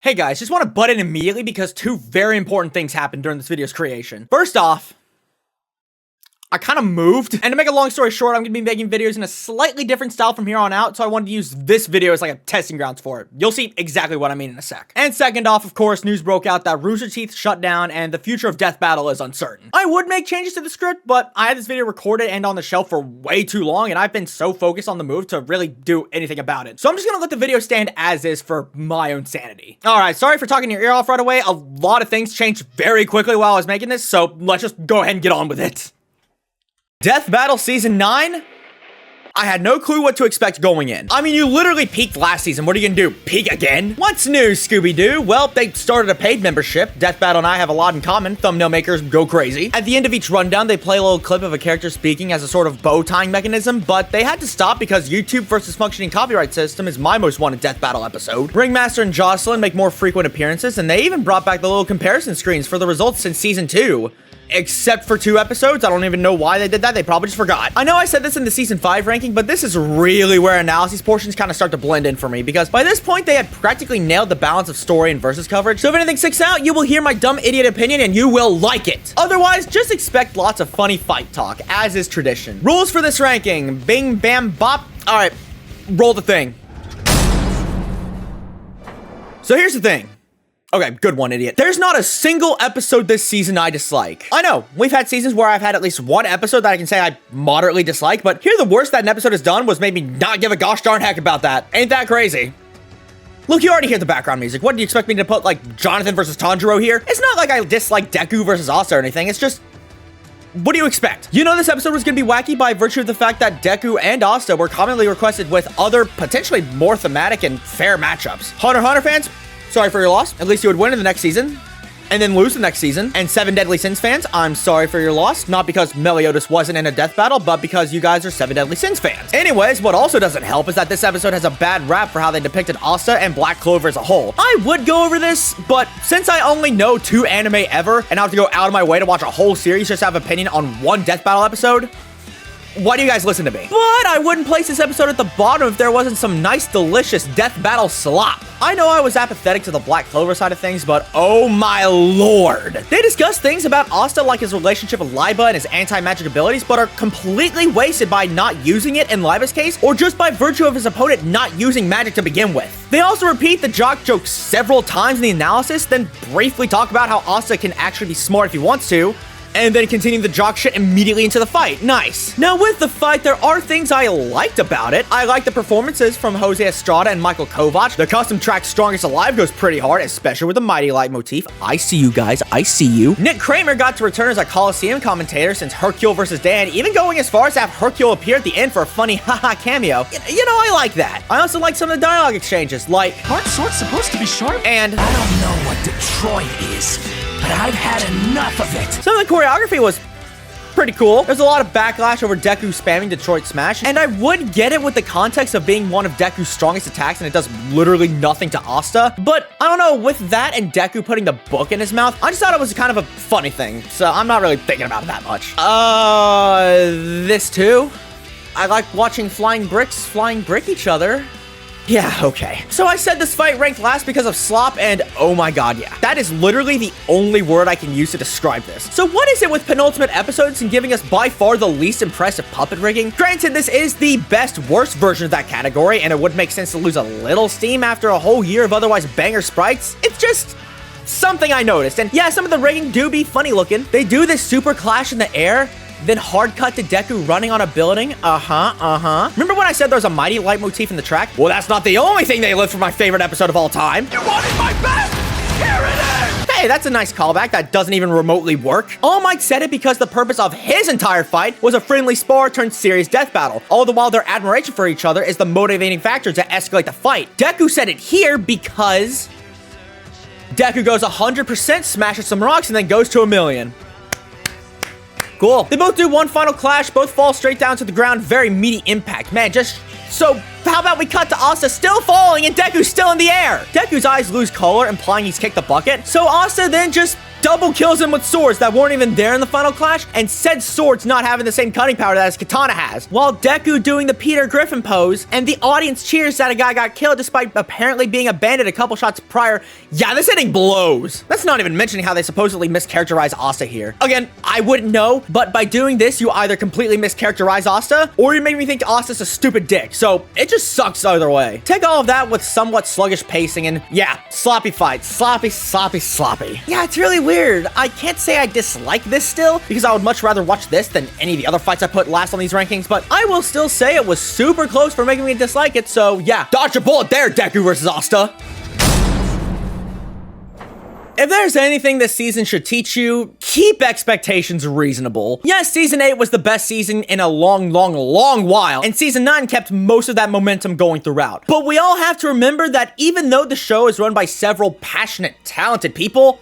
Hey guys, just want to butt in immediately because two very important things happened during this video's creation. First off, I kind of moved, and to make a long story short, I'm going to be making videos in a slightly different style from here on out, so I wanted to use this video as like a testing grounds for it. You'll see exactly what I mean in a sec. And second off, of course, news broke out that Rooster Teeth shut down and the future of Death Battle is uncertain. I would make changes to the script, but I had this video recorded and on the shelf for way too long, and I've been so focused on the move to really do anything about it. So I'm just going to let the video stand as is for my own sanity. Alright, sorry for talking your ear off right away. A lot of things changed very quickly while I was making this, so let's just go ahead and get on with it. Death Battle Season 9? I had no clue what to expect going in. I mean, you literally peaked last season. What are you gonna do, peak again? What's new, Scooby-Doo? Well, they started a paid membership. Death Battle and I have a lot in common. Thumbnail makers go crazy. At the end of each rundown, they play a little clip of a character speaking as a sort of bow tying mechanism, but they had to stop because YouTube versus functioning copyright system is my most wanted Death Battle episode. Ringmaster and Jocelyn make more frequent appearances, and they even brought back the little comparison screens for the results since Season 2. Except for 2 episodes. I don't even know why they did that. They probably just forgot. I know I said this in the Season 5 ranking, but this is really where analysis portions kind of start to blend in for me, because by this point, they had practically nailed the balance of story and versus coverage. So if anything sticks out, you will hear my dumb idiot opinion and you will like it. Otherwise, just expect lots of funny fight talk, as is tradition. Rules for this ranking. Bing, bam, bop. All right, roll the thing. So here's the thing. Okay, good one, idiot. There's not a single episode this season I dislike. I know, we've had seasons where I've had at least one episode that I can say I moderately dislike, but here the worst that an episode has done was made me not give a gosh darn heck about that. Ain't that crazy? Look, you already hear the background music. What do you expect me to put, like, Jonathan versus Tanjiro here? It's not like I dislike Deku versus Asa or anything, it's just... What do you expect? You know this episode was gonna be wacky by virtue of the fact that Deku and Asta were commonly requested with other, potentially more thematic and fair matchups. Hunter x Hunter fans? Sorry for your loss. At least you would win in the next season, and then lose the next season. And Seven Deadly Sins fans, I'm sorry for your loss. Not because Meliodas wasn't in a death battle, but because you guys are Seven Deadly Sins fans. Anyways, what also doesn't help is that this episode has a bad rap for how they depicted Asta and Black Clover as a whole. I would go over this, but since I only know 2 anime ever, and I have to go out of my way to watch a whole series just to have an opinion on one death battle episode, why do you guys listen to me? But I wouldn't place this episode at the bottom if there wasn't some nice, delicious death battle slop. I know I was apathetic to the Black Clover side of things, but oh my lord. They discuss things about Asta like his relationship with Liba and his anti-magic abilities, but are completely wasted by not using it in Liba's case, or just by virtue of his opponent not using magic to begin with. They also repeat the jock joke several times in the analysis, then briefly talk about how Asta can actually be smart if he wants to, and then continue the jock shit immediately into the fight. Nice. Now with the fight, there are things I liked about it. I like the performances from Jose Estrada and Michael Kovac. The custom track Strongest Alive goes pretty hard, especially with the Mighty Light motif. I see you guys, I see you. Nick Kramer got to return as a Coliseum commentator since Hercule vs. Dan, even going as far as to have Hercule appear at the end for a funny haha cameo. You know, I like that. I also like some of the dialogue exchanges, like, "Aren't swords supposed to be sharp?" and, "I don't know what Detroit is, but I've had enough of it." Some of the choreography was pretty cool. There's a lot of backlash over Deku spamming Detroit Smash, and I would get it with the context of being one of Deku's strongest attacks and it does literally nothing to Asta, but I don't know, with that and Deku putting the book in his mouth, I just thought it was kind of a funny thing, so I'm not really thinking about it that much. This too? I like watching flying bricks flying brick each other. Yeah, okay. So I said this fight ranked last because of slop, and oh my god, yeah. That is literally the only word I can use to describe this. So what is it with penultimate episodes and giving us by far the least impressive puppet rigging? Granted, this is the best worst version of that category, and it would make sense to lose a little steam after a whole year of otherwise banger sprites. It's just something I noticed, and yeah, some of the rigging do be funny looking. They do this super clash in the air, then hard cut to Deku running on a building. Remember when I said there was a Mighty Light motif in the track? Well, that's not the only thing they lived for my favorite episode of all time. You wanted my best? Here it is! Hey, that's a nice callback that doesn't even remotely work. All Might said it because the purpose of his entire fight was a friendly spar turned serious death battle. All the while their admiration for each other is the motivating factor to escalate the fight. Deku said it here because Deku goes 100%, smashes some rocks, and then goes to 1,000,000. Cool. They both do one final clash, both fall straight down to the ground, very meaty impact. Man, just... So, how about we cut to Asta still falling and Deku still in the air? Deku's eyes lose color, implying he's kicked the bucket. So Asta then just double kills him with swords that weren't even there in the final clash, and said swords not having the same cutting power that his katana has, while Deku doing the Peter Griffin pose, and the audience cheers that a guy got killed despite apparently being abandoned a couple shots prior. Yeah, this ending blows. That's not even mentioning how they supposedly mischaracterize Asta here. Again, I wouldn't know, but by doing this, you either completely mischaracterize Asta, or you make me think Asta's a stupid dick, so it just sucks either way. Take all of that with somewhat sluggish pacing, and yeah, sloppy fight. Sloppy. Yeah, it's really weird. I can't say I dislike this still, because I would much rather watch this than any of the other fights I put last on these rankings, but I will still say it was super close for making me dislike it, so yeah, dodge a bullet there, Deku versus Asta. If there's anything this season should teach you, keep expectations reasonable. Yes, Season 8 was the best season in a long while, and Season 9 kept most of that momentum going throughout. But we all have to remember that even though the show is run by several passionate, talented people,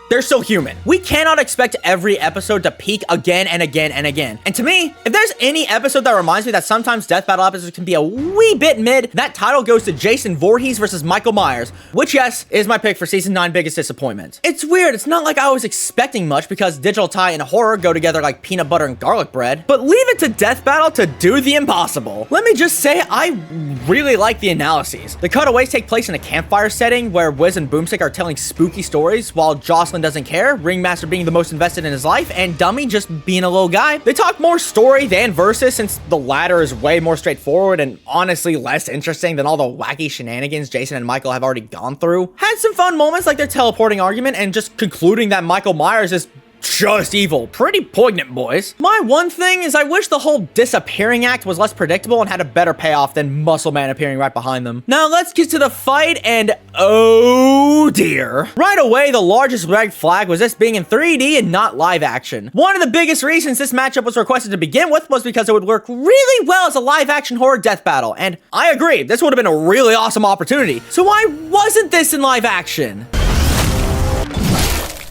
they're still human. We cannot expect every episode to peak again and again and again. And to me, if there's any episode that reminds me that sometimes death battle episodes can be a wee bit mid, that title goes to Jason Voorhees versus Michael Myers, which, yes, is my pick for Season 9 biggest disappointment. It's weird, it's not like I was expecting much because DigitalTy and horror go together like peanut butter and garlic bread, but leave it to death battle to do the impossible. Let me just say, I really like the analyses. The cutaways take place in a campfire setting where Wiz and Boomstick are telling spooky stories while Jocelyn doesn't care, Ringmaster being the most invested in his life, and Dummy just being a little guy. They talk more story than versus, since the latter is way more straightforward and honestly less interesting than all the wacky shenanigans Jason and Michael have already gone through. Had some fun moments like their teleporting argument and just concluding that Michael Myers is just evil. Pretty poignant, boys. My one thing is I wish the whole disappearing act was less predictable and had a better payoff than Muscle Man appearing right behind them. Now let's get to the fight, and oh dear. Right away, the largest red flag was this being in 3D and not live action. One of the biggest reasons this matchup was requested to begin with was because it would work really well as a live action horror death battle, and I agree, this would have been a really awesome opportunity. So why wasn't this in live action?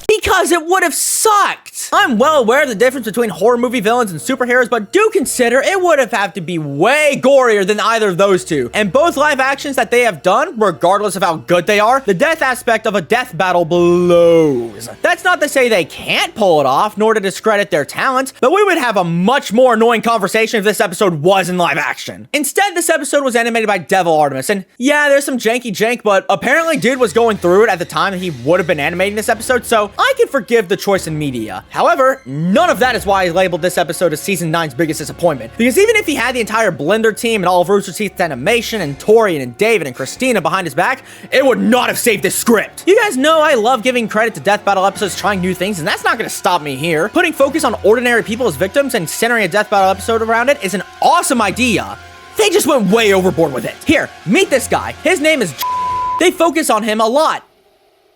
Because it would have sucked. I'm well aware of the difference between horror movie villains and superheroes, but do consider it would have had to be way gorier than either of those two. And both live actions that they have done, regardless of how good they are, the death aspect of a death battle blows. That's not to say they can't pull it off, nor to discredit their talent, but we would have a much more annoying conversation if this episode was in live action. Instead, this episode was animated by Devil Artemis, and yeah, there's some janky jank, but apparently dude was going through it at the time that he would have been animating this episode, so I can forgive the choice in media. However, none of that is why I labeled this episode as Season 9's biggest disappointment. Because even if he had the entire Blender team and all of Rooster Teeth's animation and Torian and David and Christina behind his back, it would not have saved this script. You guys know I love giving credit to death battle episodes trying new things, and that's not gonna stop me here. Putting focus on ordinary people as victims and centering a death battle episode around it is an awesome idea. They just went way overboard with it. Here, meet this guy. His name is They focus on him a lot.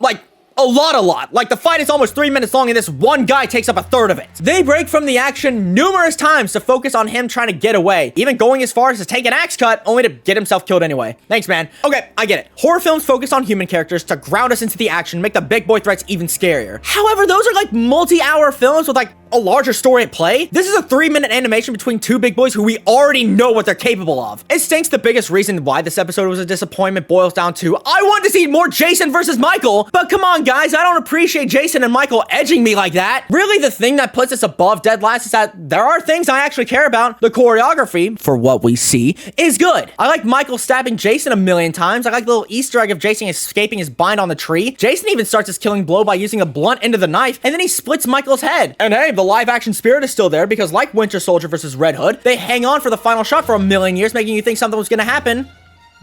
Like, a lot. Like, the fight is almost 3 minutes long and this one guy takes up a third of it. They break from the action numerous times to focus on him trying to get away, even going as far as to take an axe cut only to get himself killed anyway. Thanks, man. Okay, I get it. Horror films focus on human characters to ground us into the action, make the big boy threats even scarier. However, those are like multi-hour films with like a larger story at play. This is a 3-minute animation between two big boys who we already know what they're capable of. It stinks. The biggest reason why this episode was a disappointment boils down to I wanted to see more Jason versus Michael, but come on guys, I don't appreciate Jason and Michael edging me like that. Really, the thing that puts us above Dead Last is that there are things I actually care about. The choreography, for what we see, is good. I like Michael stabbing Jason a million times. I like the little Easter egg of Jason escaping his bind on the tree. Jason even starts his killing blow by using a blunt end of the knife, and then he splits Michael's head. And hey, the live action spirit is still there because like Winter Soldier versus Red Hood, they hang on for the final shot for a million years, making you think something was gonna happen.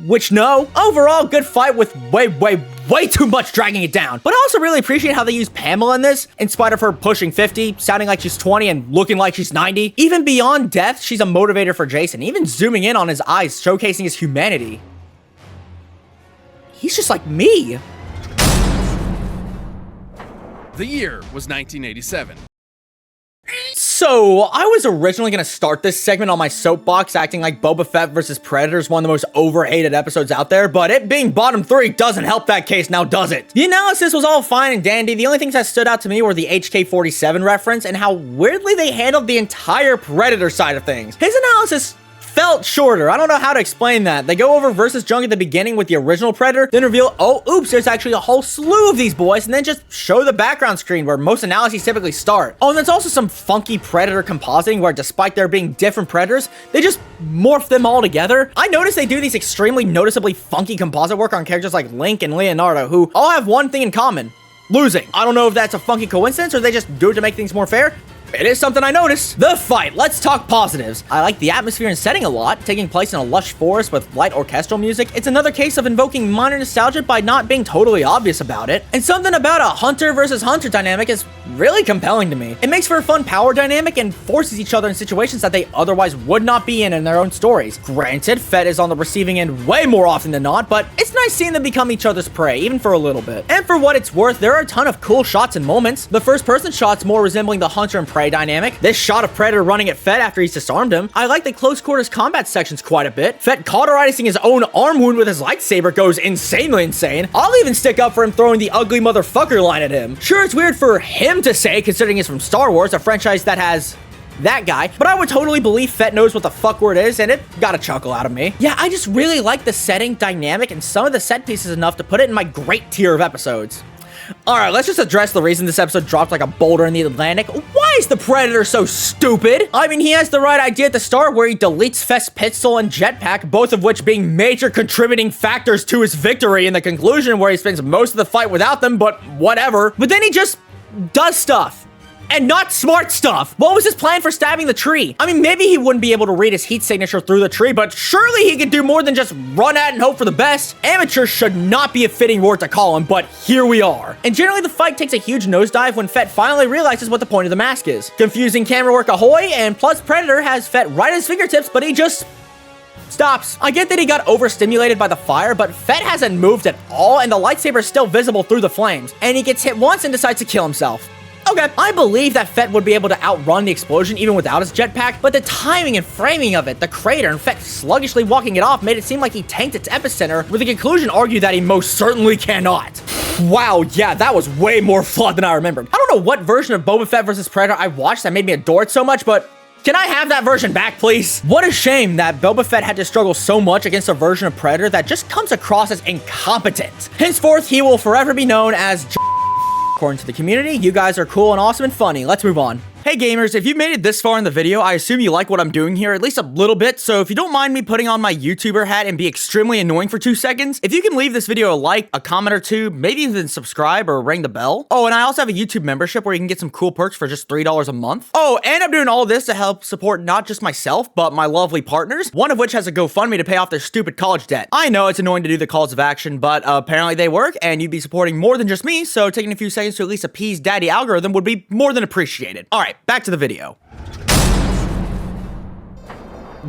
Which no. Overall, good fight with way too much dragging it down. But I also really appreciate how they use Pamela in this, in spite of her pushing 50, sounding like she's 20 and looking like she's 90. Even beyond death, she's a motivator for Jason, even zooming in on his eyes, showcasing his humanity. He's just like me. The year was 1987. So, I was originally going to start this segment on my soapbox acting like Boba Fett vs. Predator is one of the most overhated episodes out there, but it being bottom 3 doesn't help that case, now does it? The analysis was all fine and dandy. The only things that stood out to me were the HK-47 reference and how weirdly they handled the entire Predator side of things. His analysis felt shorter. I don't know how to explain that. They go over versus junk at the beginning with the original Predator, then reveal, oh, oops, there's actually a whole slew of these boys, and then just show the background screen where most analyses typically start. Oh, and there's also some funky Predator compositing where despite there being different Predators, they just morph them all together. I noticed they do these extremely noticeably funky composite work on characters like Link and Leonardo, who all have one thing in common: losing. I don't know if that's a funky coincidence or they just do it to make things more fair. It is something I noticed. The fight. Let's talk positives. I like the atmosphere and setting a lot, taking place in a lush forest with light orchestral music. It's another case of invoking minor nostalgia by not being totally obvious about it. And something about a hunter versus hunter dynamic is really compelling to me. It makes for a fun power dynamic and forces each other in situations that they otherwise would not be in their own stories. Granted, Fett is on the receiving end way more often than not, but it's nice seeing them become each other's prey, even for a little bit. And for what it's worth, there are a ton of cool shots and moments. The first person shots more resembling the hunter and prey dynamic. This shot of Predator running at Fett after he's disarmed him. I like the close quarters combat sections quite a bit. Fett cauterizing his own arm wound with his lightsaber goes insanely insane. I'll even stick up for him throwing the ugly motherfucker line at him. Sure, it's weird for him to say, considering he's from Star Wars, a franchise that has that guy, but I would totally believe Fett knows what the fuck word is, and it got a chuckle out of me. Yeah, I just really like the setting, dynamic, and some of the set pieces enough to put it in my great tier of episodes. Alright, let's just address the reason this episode dropped like a boulder in the Atlantic. Why is the Predator so stupid? I mean, he has the right idea at the start where he deletes Fett's pistol and jetpack, both of which being major contributing factors to his victory in the conclusion where he spends most of the fight without them, but whatever. But then he just does stuff. And not smart stuff. What was his plan for stabbing the tree? I mean, maybe he wouldn't be able to read his heat signature through the tree, but surely he could do more than just run at and hope for the best. Amateur should not be a fitting word to call him, but here we are. And generally the fight takes a huge nosedive when Fett finally realizes what the point of the mask is. Confusing camera work ahoy, and plus Predator has Fett right at his fingertips, but he just stops. I get that he got overstimulated by the fire, but Fett hasn't moved at all, and the lightsaber is still visible through the flames. And he gets hit once and decides to kill himself. Okay, I believe that Fett would be able to outrun the explosion even without his jetpack, but the timing and framing of it, the crater, and Fett sluggishly walking it off made it seem like he tanked its epicenter, with the conclusion argued that he most certainly cannot. Wow, yeah, that was way more flawed than I remembered. I don't know what version of Boba Fett vs. Predator I watched that made me adore it so much, but can I have that version back, please? What a shame that Boba Fett had to struggle so much against a version of Predator that just comes across as incompetent. Henceforth, he will forever be known as according to the community. You guys are cool and awesome and funny. Let's move on. Hey gamers, if you've made it this far in the video, I assume you like what I'm doing here, at least a little bit, so if you don't mind me putting on my YouTuber hat and be extremely annoying for 2 seconds, if you can leave this video a like, a comment or two, maybe even subscribe or ring the bell. Oh, and I also have a YouTube membership where you can get some cool perks for just $3 a month. Oh, and I'm doing all of this to help support not just myself, but my lovely partners, one of which has a GoFundMe to pay off their stupid college debt. I know it's annoying to do the calls of action, but apparently they work, and you'd be supporting more than just me, so taking a few seconds to at least appease daddy algorithm would be more than appreciated. Alright, back to the video.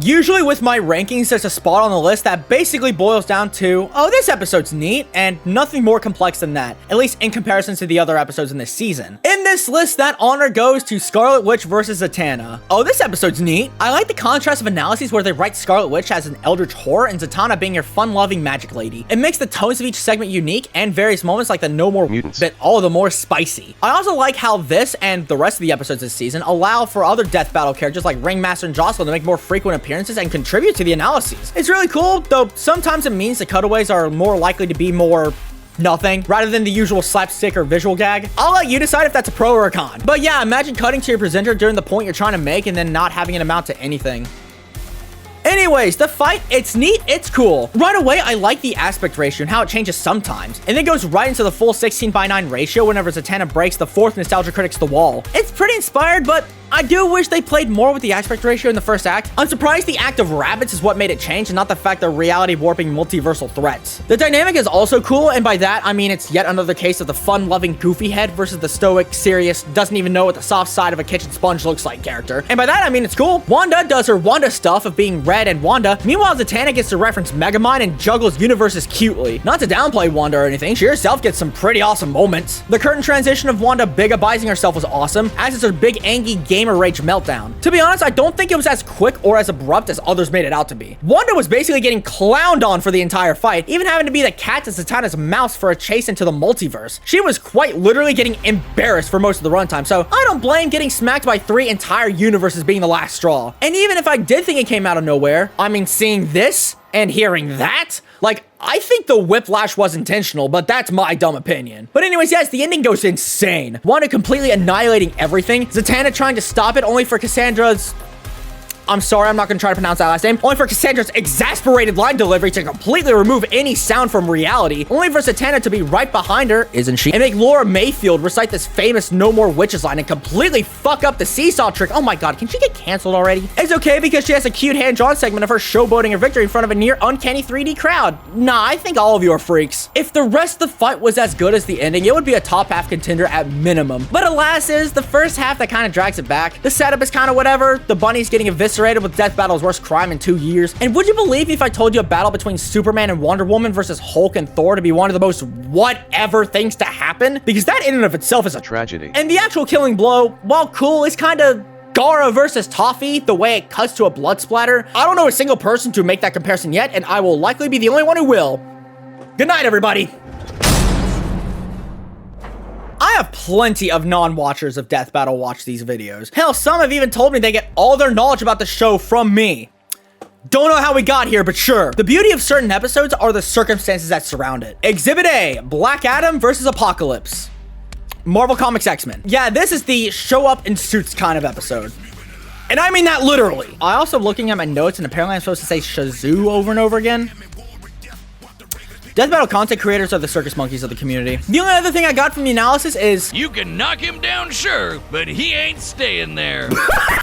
Usually with my rankings, there's a spot on the list that basically boils down to, oh, this episode's neat, and nothing more complex than that, at least in comparison to the other episodes in this season. In this list, that honor goes to Scarlet Witch versus Zatanna. Oh, this episode's neat. I like the contrast of analyses where they write Scarlet Witch as an eldritch horror and Zatanna being your fun-loving magic lady. It makes the tones of each segment unique and various moments like the No More Mutants bit all the more spicy. I also like how this and the rest of the episodes this season allow for other death battle characters like Ringmaster and Jocelyn to make more frequent appearances and contribute to the analyses. It's really cool, though sometimes it means the cutaways are more likely to be more nothing rather than the usual slapstick or visual gag. I'll let you decide if that's a pro or a con. But yeah, imagine cutting to your presenter during the point you're trying to make and then not having it amount to anything. Anyways, the fight, it's neat, it's cool. Right away, I like the aspect ratio and how it changes sometimes, and then goes right into the full 16:9 ratio whenever Zatanna breaks the 4th Nostalgia Critic's The Wall. It's pretty inspired, but I do wish they played more with the aspect ratio in the first act. I'm surprised the act of rabbits is what made it change and not the fact they're reality warping multiversal threats. The dynamic is also cool, and by that, I mean it's yet another case of the fun-loving goofy head versus the stoic, serious, doesn't even know what the soft side of a kitchen sponge looks like character. And by that, I mean it's cool. Wanda does her Wanda stuff of being Red and Wanda. Meanwhile, Zatanna gets to reference Megamind and juggles universes cutely. Not to downplay Wanda or anything, she herself gets some pretty awesome moments. The curtain transition of Wanda big-abizing herself was awesome, as is her big, angry game gamer rage meltdown. To be honest, I don't think it was as quick or as abrupt as others made it out to be. Wanda was basically getting clowned on for the entire fight, even having to be the cat to Zatanna's mouse for a chase into the multiverse. She was quite literally getting embarrassed for most of the runtime, so I don't blame getting smacked by 3 entire universes being the last straw. And even if I did think it came out of nowhere, I mean, seeing this and hearing that, like, I think the whiplash was intentional, but that's my dumb opinion. But anyways, yes, the ending goes insane. Wanda completely annihilating everything, Zatanna trying to stop it only for Cassandra's... I'm sorry, I'm not going to try to pronounce that last name. Only for Cassandra's exasperated line delivery to completely remove any sound from reality. Only for Zatanna to be right behind her, isn't she? And make Laura Mayfield recite this famous No More Witches line and completely fuck up the seesaw trick. Oh my god, can she get canceled already? It's okay because she has a cute hand-drawn segment of her showboating her victory in front of a near uncanny 3D crowd. Nah, I think all of you are freaks. If the rest of the fight was as good as the ending, it would be a top half contender at minimum. But alas is, the first half that kind of drags it back. The setup is kind of whatever. The bunny's getting eviscerated with Death Battle's worst crime in 2 years. And would you believe me if I told you a battle between Superman and Wonder Woman versus Hulk and Thor to be one of the most whatever things to happen? Because that in and of itself is a tragedy. And the actual killing blow, while cool, is kind of Gara versus Toffee, the way it cuts to a blood splatter. I don't know a single person to make that comparison yet, and I will likely be the only one who will. Good night, everybody. I have plenty of non-watchers of Death Battle watch these videos. Hell, some have even told me they get all their knowledge about the show from me. Don't know how we got here, but sure. The beauty of certain episodes are the circumstances that surround it. Exhibit A, Black Adam versus Apocalypse. Marvel Comics X-Men. Yeah, this is the show up in suits kind of episode. And I mean that literally. I also looking at my notes and apparently I'm supposed to say Shazoo over and over again. Death Battle content creators are the circus monkeys of the community. The only other thing I got from the analysis is... You can knock him down, sure, but he ain't staying there.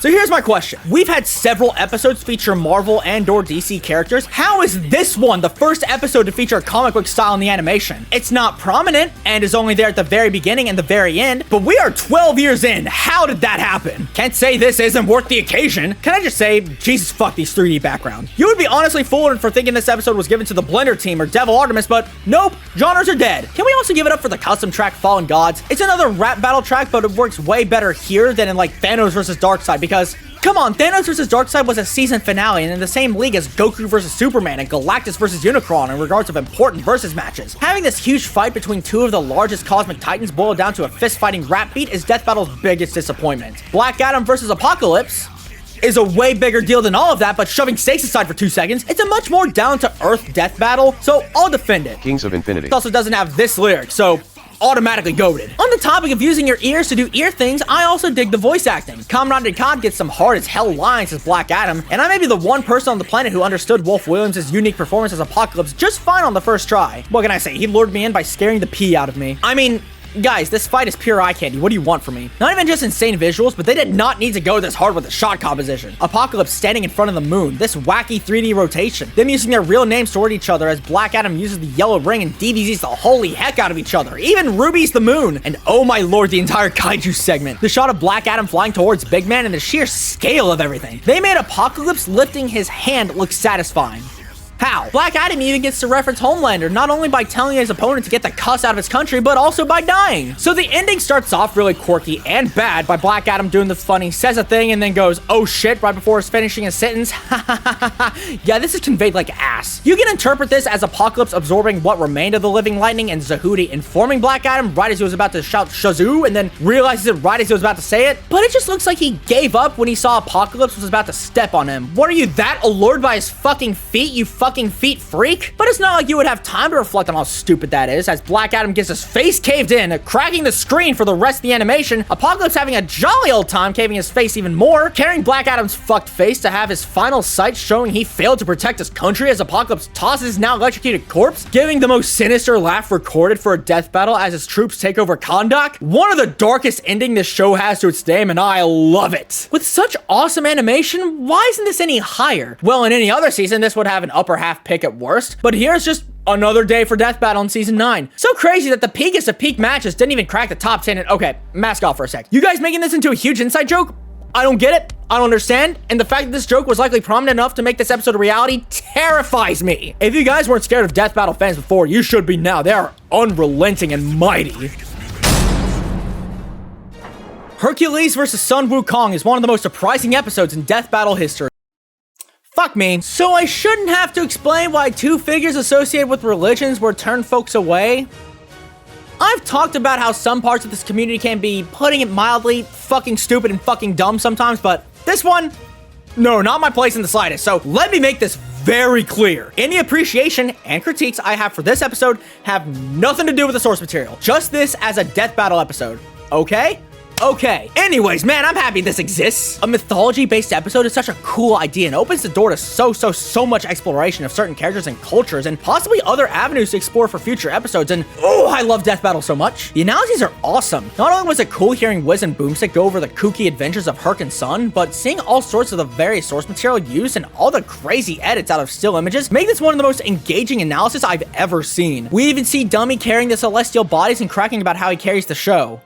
So here's my question. We've had several episodes feature Marvel and or DC characters. How is this one the first episode to feature a comic book style in the animation? It's not prominent and is only there at the very beginning and the very end, but we are 12 years in. How did that happen? Can't say this isn't worth the occasion. Can I just say, Jesus fuck these 3D background. You would be honestly fooled for thinking this episode was given to the Blender team or Devil Artemis, but nope, genres are dead. Can we also give it up for the custom track Fallen Gods? It's another rap battle track, but it works way better here than in like Thanos versus Darkseid because, come on, Thanos versus Darkseid was a season finale and in the same league as Goku versus Superman and Galactus versus Unicron in regards of important versus matches. Having this huge fight between two of the largest cosmic titans boiled down to a fist-fighting rap beat is Death Battle's biggest disappointment. Black Adam versus Apocalypse is a way bigger deal than all of that, but shoving stakes aside for 2 seconds, it's a much more down-to-earth death battle, so I'll defend it. Kings of Infinity. It also doesn't have this lyric, so automatically goated. On the topic of using your ears to do ear things, I also dig the voice acting. Comrade Dukat gets some hard as hell lines as Black Adam, and I may be the one person on the planet who understood Wolf Williams' unique performance as Apocalypse just fine on the first try. What can I say? He lured me in by scaring the pee out of me. I mean, guys, this fight is pure eye candy. What do you want from me? Not even just insane visuals, but they did not need to go this hard with the shot composition. Apocalypse standing in front of the moon, this wacky 3D rotation, them using their real names toward each other as Black Adam uses the yellow ring and DBZs the holy heck out of each other. Even Ruby's the moon. And oh my lord, the entire kaiju segment. The shot of Black Adam flying towards Big Man and the sheer scale of everything. They made Apocalypse lifting his hand look satisfying. How? Black Adam even gets to reference Homelander, not only by telling his opponent to get the cuss out of his country, but also by dying. So the ending starts off really quirky and bad by Black Adam doing the funny, says a thing, and then goes, oh shit, right before he's finishing his sentence. Yeah, this is conveyed like ass. You can interpret this as Apocalypse absorbing what remained of the living lightning and Zahudi informing Black Adam right as he was about to shout Shazoo and then realizes it right as he was about to say it. But it just looks like he gave up when he saw Apocalypse was about to step on him. What are you, that allured by his fucking feet, you fucking feet freak? But it's not like you would have time to reflect on how stupid that is, as Black Adam gets his face caved in, cracking the screen for the rest of the animation, Apocalypse having a jolly old time caving his face even more, carrying Black Adam's fucked face to have his final sight showing he failed to protect his country as Apocalypse tosses his now electrocuted corpse, giving the most sinister laugh recorded for a death battle as his troops take over Kahndaq. One of the darkest ending this show has to its name, and I love it. With such awesome animation, why isn't this any higher? Well, in any other season, this would have an upper half pick at worst, but here's just another day for Death Battle in Season 9. So crazy that the peakest of peak matches didn't even crack the top 10 and okay, mask off for a sec. You guys making this into a huge inside joke? I don't get it. I don't understand. And the fact that this joke was likely prominent enough to make this episode a reality terrifies me. If you guys weren't scared of Death Battle fans before, you should be now. They are unrelenting and mighty. Hercules vs. Sun Wukong is one of the most surprising episodes in death battle history. Fuck me. So I shouldn't have to explain why two figures associated with religions would turn folks away. I've talked about how some parts of this community can be, putting it mildly, fucking stupid and fucking dumb sometimes, but this one, no, not my place in the slightest. So let me make this very clear. Any appreciation and critiques I have for this episode have nothing to do with the source material. Just this as a death battle episode, okay? Okay. Anyways, man, I'm happy this exists. A mythology-based episode is such a cool idea and opens the door to so much exploration of certain characters and cultures and possibly other avenues to explore for future episodes. And oh, I love death battle so much. The analyses are awesome. Not only was it cool hearing Wiz and Boomstick go over the kooky adventures of Herc and Sun, but seeing all sorts of the various source material used and all the crazy edits out of still images make this one of the most engaging analysis I've ever seen. We even see Dummy carrying the celestial bodies and cracking about how he carries the show.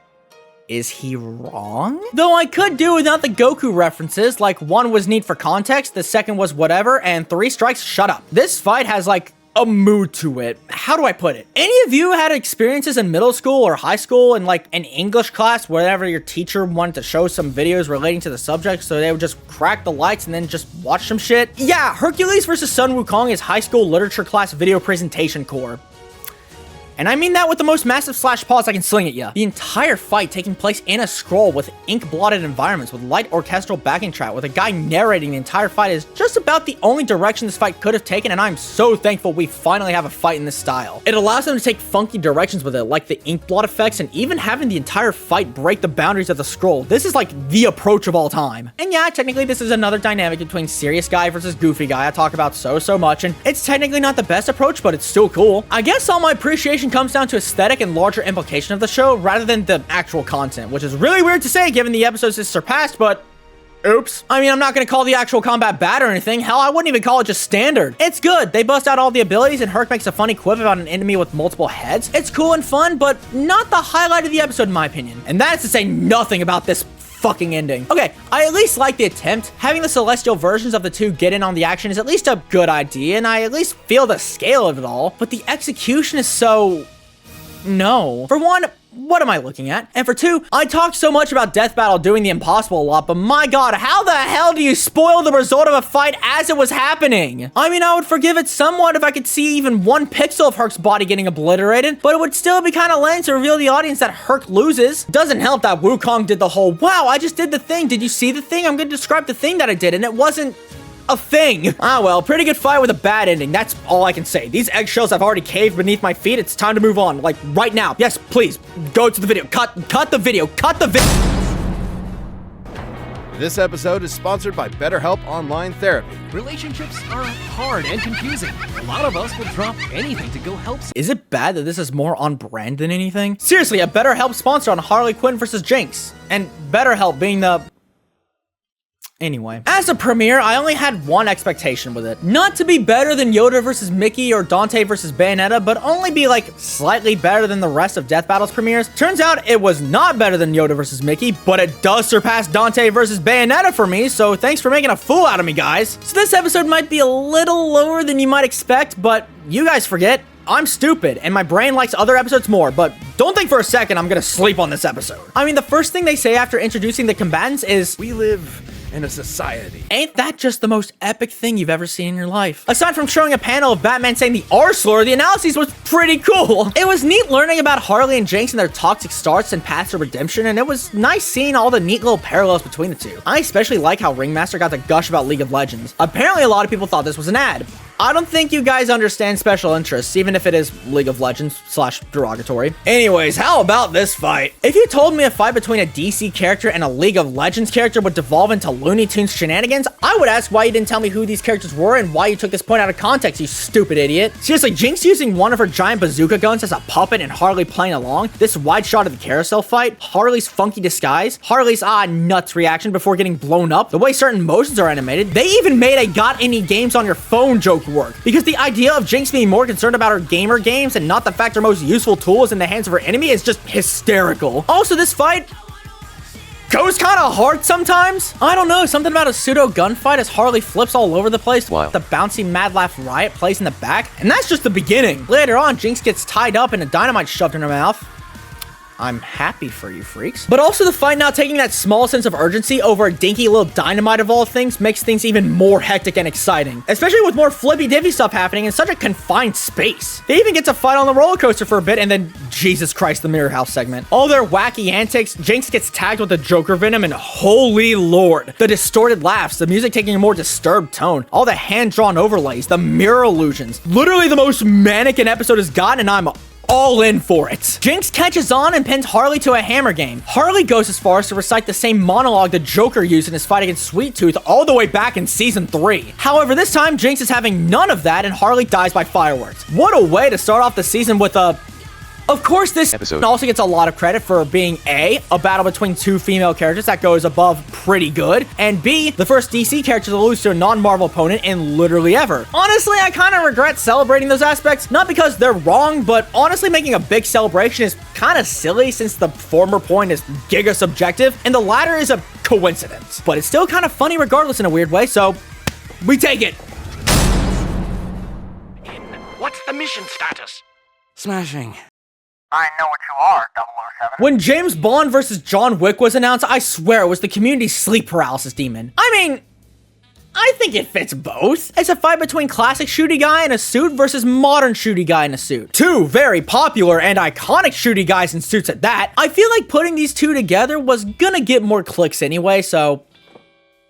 Is he wrong? Though I could do without the Goku references, like one was neat for context, the second was whatever, and 3 strikes, shut up. This fight has like a mood to it. How do I put it? Any of you had experiences in middle school or high school in like an English class, wherever your teacher wanted to show some videos relating to the subject, so they would just crack the lights and then just watch some shit? Yeah, Hercules vs. Sun Wukong is high school literature class video presentation core. And I mean that with the most massive slash pause I can sling at ya. The entire fight taking place in a scroll with ink-blotted environments with light orchestral backing track with a guy narrating the entire fight is just about the only direction this fight could have taken, and I'm so thankful we finally have a fight in this style. It allows them to take funky directions with it, like the ink blot effects, and even having the entire fight break the boundaries of the scroll. This is like the approach of all time. And yeah, technically this is another dynamic between serious guy versus goofy guy I talk about so much, and it's technically not the best approach, but it's still cool. I guess all my appreciation comes down to aesthetic and larger implication of the show rather than the actual content, which is really weird to say given the episodes is surpassed, but oops. I mean, I'm not gonna call the actual combat bad or anything. Hell, I wouldn't even call it just standard. It's good. They bust out all the abilities and Herc makes a funny quip about an enemy with multiple heads. It's cool and fun, but not the highlight of the episode in my opinion. And that is to say nothing about this fucking ending. Okay, I at least like the attempt. Having the celestial versions of the two get in on the action is at least a good idea, and I at least feel the scale of it all, but the execution is so... no. For one, what am I looking at? And for two, I talked so much about death battle doing the impossible a lot, but my god, how the hell do you spoil the result of a fight as it was happening? I mean, I would forgive it somewhat if I could see even one pixel of Herc's body getting obliterated, but it would still be kind of lame to reveal the audience that Herc loses. Doesn't help that Wukong did the whole, wow, I just did the thing. Did you see the thing? I'm gonna describe the thing that I did, and it wasn't a thing. Ah, well, pretty good fight with a bad ending. That's all I can say. These eggshells have already caved beneath my feet. It's time to move on. Like, right now. Yes, please. Go to the video. Cut the video. Cut the video. This episode is sponsored by BetterHelp Online Therapy. Relationships are hard and confusing. A lot of us will drop anything to go help. Is it bad that this is more on brand than anything? Seriously, a BetterHelp sponsor on Harley Quinn versus Jinx. And BetterHelp being the... anyway, as a premiere, I only had one expectation with it. Not to be better than Yoda versus Mickey or Dante versus Bayonetta, but only be like slightly better than the rest of Death Battle's premieres. Turns out it was not better than Yoda versus Mickey, but it does surpass Dante versus Bayonetta for me, so thanks for making a fool out of me, guys. So this episode might be a little lower than you might expect, but you guys forget, I'm stupid, and my brain likes other episodes more, but don't think for a second I'm gonna sleep on this episode. I mean, the first thing they say after introducing the combatants is, "We live in a society." Ain't that just the most epic thing you've ever seen in your life? Aside from showing a panel of Batman saying the R slur, the analysis was pretty cool. It was neat learning about Harley and Jinx and their toxic starts and paths to redemption, and it was nice seeing all the neat little parallels between the two. I especially like how Ringmaster got to gush about League of Legends. Apparently a lot of people thought this was an ad. I don't think you guys understand special interests, even if it is League of Legends / derogatory. Anyways, how about this fight? If you told me a fight between a DC character and a League of Legends character would devolve into Looney Tunes shenanigans, I would ask why you didn't tell me who these characters were and why you took this point out of context, you stupid idiot. Seriously, Jinx using one of her giant bazooka guns as a puppet and Harley playing along, this wide shot of the carousel fight, Harley's funky disguise, Harley's nuts reaction before getting blown up, the way certain motions are animated, they even made a got any games on your phone joke work, because the idea of Jinx being more concerned about her gamer games and not the fact her most useful tool is in the hands of her enemy is just hysterical. Also, this fight goes kind of hard sometimes. I don't know, something about a pseudo gunfight as Harley flips all over the place. Wow. The bouncy Mad Laugh Riot plays in the back, and that's just the beginning. Later on, Jinx gets tied up and a dynamite shoved in her mouth. I'm happy for you freaks. But also the fight now taking that small sense of urgency over a dinky little dynamite of all things makes things even more hectic and exciting. Especially with more flippy dippy stuff happening in such a confined space. They even get to fight on the roller coaster for a bit and then, Jesus Christ, the Mirror House segment. All their wacky antics, Jinx gets tagged with the Joker Venom and holy lord. The distorted laughs, the music taking a more disturbed tone, all the hand-drawn overlays, the mirror illusions. Literally the most manic an episode has gotten and I'm all in for it. Jinx catches on and pins Harley to a hammer game. Harley goes as far as to recite the same monologue the Joker used in his fight against Sweet Tooth all the way back in season 3. However, this time Jinx is having none of that and Harley dies by fireworks. What a way to start off the season with a... Of course, this episode also gets a lot of credit for being A, a battle between two female characters that goes above pretty good, and B, the first DC character to lose to a non-Marvel opponent in literally ever. Honestly, I kind of regret celebrating those aspects, not because they're wrong, but honestly making a big celebration is kind of silly since the former point is giga subjective, and the latter is a coincidence. But it's still kind of funny regardless in a weird way, so we take it. What's the mission status? Smashing. I know what you are, 007. When James Bond versus John Wick was announced, I swear it was the community's sleep paralysis demon. I mean, I think it fits both. It's a fight between classic shooty guy in a suit versus modern shooty guy in a suit. Two very popular and iconic shooty guys in suits at that. I feel like putting these two together was gonna get more clicks anyway, so...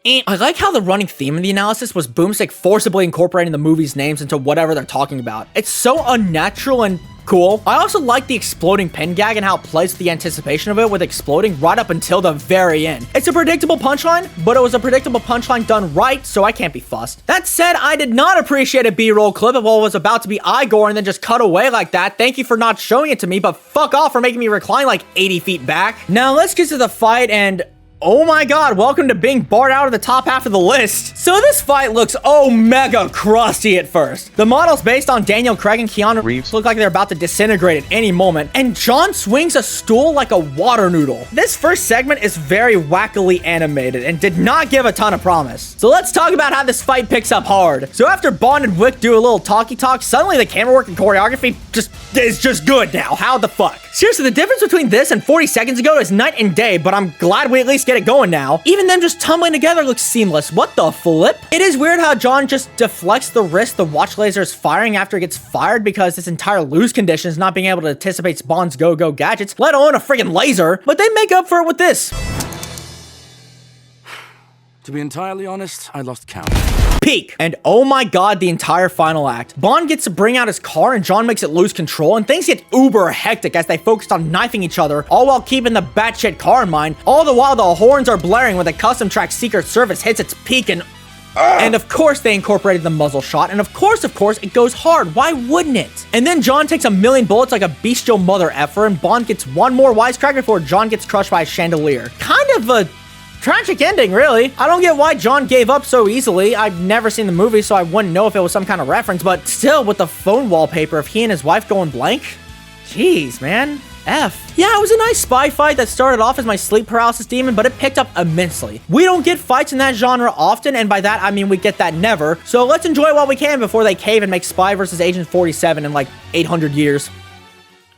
I like how the running theme of the analysis was Boomstick forcibly incorporating the movie's names into whatever they're talking about. It's so unnatural and cool. I also like the exploding pen gag and how it plays with the anticipation of it with exploding right up until the very end. It's a predictable punchline, but it was a predictable punchline done right, so I can't be fussed. That said, I did not appreciate a B-roll clip of what was about to be eye-gore and then just cut away like that. Thank you for not showing it to me, but fuck off for making me recline like 80 feet back. Now let's get to the fight and... oh my god, welcome to being barred out of the top half of the list. So this fight looks mega crusty at first. The models based on Daniel Craig and Keanu Reeves look like they're about to disintegrate at any moment, and John swings a stool like a water noodle. This first segment is very wackily animated and did not give a ton of promise. So let's talk about how this fight picks up hard. So after Bond and Wick do a little talky talk, suddenly the camera work and choreography is just good now. How the fuck? Seriously, the difference between this and 40 seconds ago is night and day, but I'm glad we at least get it going now. Even them just tumbling together looks seamless. What the flip? It is weird how John just deflects the wrist the watch laser is firing after it gets fired because this entire lose condition is not being able to anticipate Bond's go-go gadgets, let alone a friggin' laser, but they make up for it with this. To be entirely honest, I lost count. Peak. And oh my god, the entire final act. Bond gets to bring out his car and John makes it lose control and things get uber hectic as they focused on knifing each other, all while keeping the batshit car in mind. All the while the horns are blaring when the custom track Secret Service hits its peak and of course they incorporated the muzzle shot, and of course it goes hard. Why wouldn't it? And then John takes a million bullets like a bestial mother effer and Bond gets one more wisecrack before John gets crushed by a chandelier. Kind of a tragic ending, really. I don't get why John gave up so easily. I've never seen the movie, so I wouldn't know if it was some kind of reference, but still, with the phone wallpaper of he and his wife going blank? Jeez, man. F. Yeah, it was a nice spy fight that started off as my sleep paralysis demon, but it picked up immensely. We don't get fights in that genre often, and by that, I mean we get that never, so let's enjoy it while we can before they cave and make Spy vs. Agent 47 in like 800 years.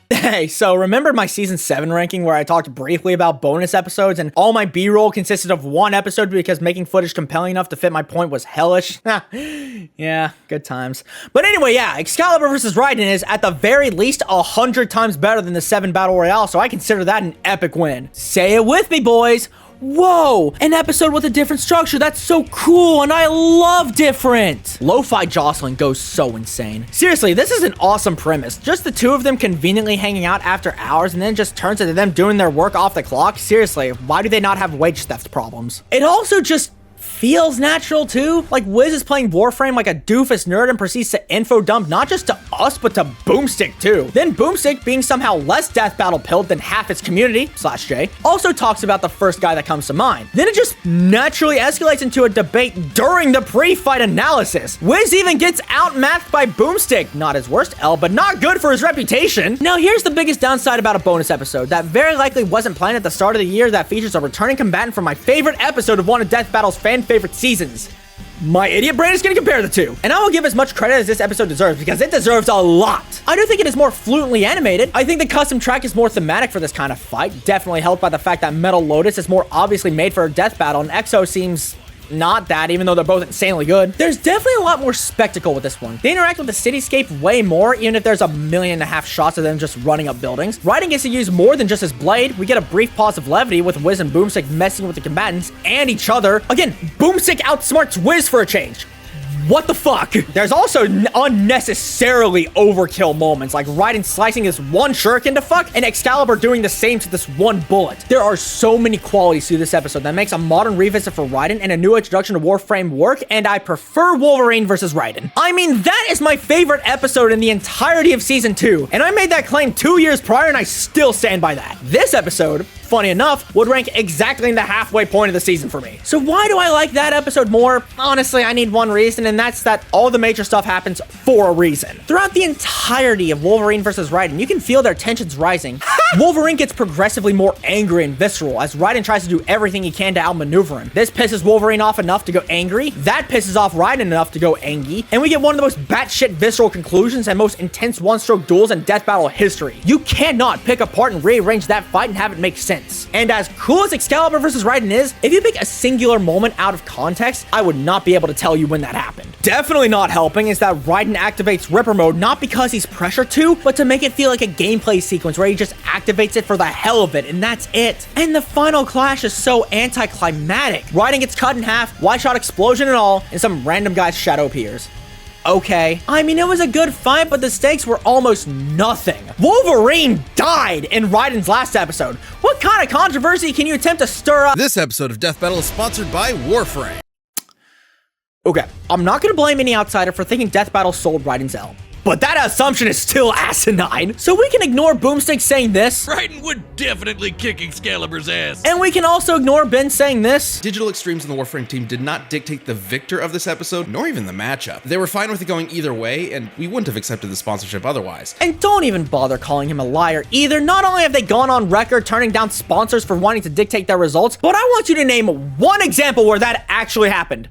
Hey, so remember my season 7 ranking where I talked briefly about bonus episodes and all my B-roll consisted of one episode because making footage compelling enough to fit my point was hellish? Yeah, good times. But anyway, yeah, Excalibur vs. Raiden is at the very least 100 times better than the 7 Battle Royale, so I consider that an epic win. Say it with me, boys. Whoa, an episode with a different structure. That's so cool, and I love different. Lo-fi Jocelyn goes so insane. Seriously, this is an awesome premise. Just the two of them conveniently hanging out after hours and then just turns into them doing their work off the clock. Seriously, why do they not have wage theft problems? It also just feels natural too. Like Wiz is playing Warframe like a doofus nerd and proceeds to info dump not just to us but to Boomstick too. Then Boomstick, being somehow less death battle pilled than half its community, /J, also talks about the first guy that comes to mind. Then it just naturally escalates into a debate during the pre-fight analysis. Wiz even gets outmatched by Boomstick. Not his worst L, but not good for his reputation. Now here's the biggest downside about a bonus episode that very likely wasn't planned at the start of the year that features a returning combatant from my favorite episode of one of Death Battle's fan favorite seasons. my idiot brain is gonna compare the two. And I will give as much credit as this episode deserves because it deserves a lot. I do think it is more fluently animated. I think the custom track is more thematic for this kind of fight, definitely helped by the fact that Metal Lotus is more obviously made for a death battle, and EXO seems not that, even though they're both insanely good. There's definitely a lot more spectacle with this one. They interact with the cityscape way more, even if there's 1.5 million shots of them just running up buildings. Raiden gets to use more than just his blade. We get a brief pause of levity with Wiz and Boomstick messing with the combatants and each other. Again, Boomstick outsmarts Wiz for a change. What the fuck? There's also unnecessarily overkill moments, like Raiden slicing this one shuriken to fuck, and Excalibur doing the same to this one bullet. There are so many qualities to this episode that makes a modern revisit for Raiden and a new introduction to Warframe work, and I prefer Wolverine versus Raiden. I mean, that is my favorite episode in the entirety of Season 2, and I made that claim 2 years prior, and I still stand by that. This episode, funny enough, would rank exactly in the halfway point of the season for me. So why do I like that episode more? Honestly, I need one reason, and that's that all the major stuff happens for a reason. Throughout the entirety of Wolverine versus Raiden, you can feel their tensions rising. Wolverine gets progressively more angry and visceral as Raiden tries to do everything he can to outmaneuver him. This pisses Wolverine off enough to go angry. That pisses off Raiden enough to go angry. And we get one of the most batshit visceral conclusions and most intense one-stroke duels in death battle history. You cannot pick apart and rearrange that fight and have it make sense. And as cool as Excalibur versus Raiden is, if you pick a singular moment out of context, I would not be able to tell you when that happened. Definitely not helping is that Raiden activates Ripper mode not because he's pressured to, but to make it feel like a gameplay sequence where he just activates it for the hell of it, and that's it. And the final clash is so anticlimactic. Raiden gets cut in half, wide shot explosion and all, and some random guy's shadow appears. Okay. I mean, it was a good fight, but the stakes were almost nothing. Wolverine died in Raiden's last episode. What kind of controversy can you attempt to stir up? This episode of Death Battle is sponsored by Warframe. Okay, I'm not gonna blame any outsider for thinking Death Battle sold Raiden's L, but that assumption is still asinine. So we can ignore Boomstick saying this. Raiden would definitely kick Excalibur's ass. And we can also ignore Ben saying this. Digital Extremes and the Warframe team did not dictate the victor of this episode, nor even the matchup. They were fine with it going either way, and we wouldn't have accepted the sponsorship otherwise. And don't even bother calling him a liar either. Not only have they gone on record turning down sponsors for wanting to dictate their results, but I want you to name one example where that actually happened.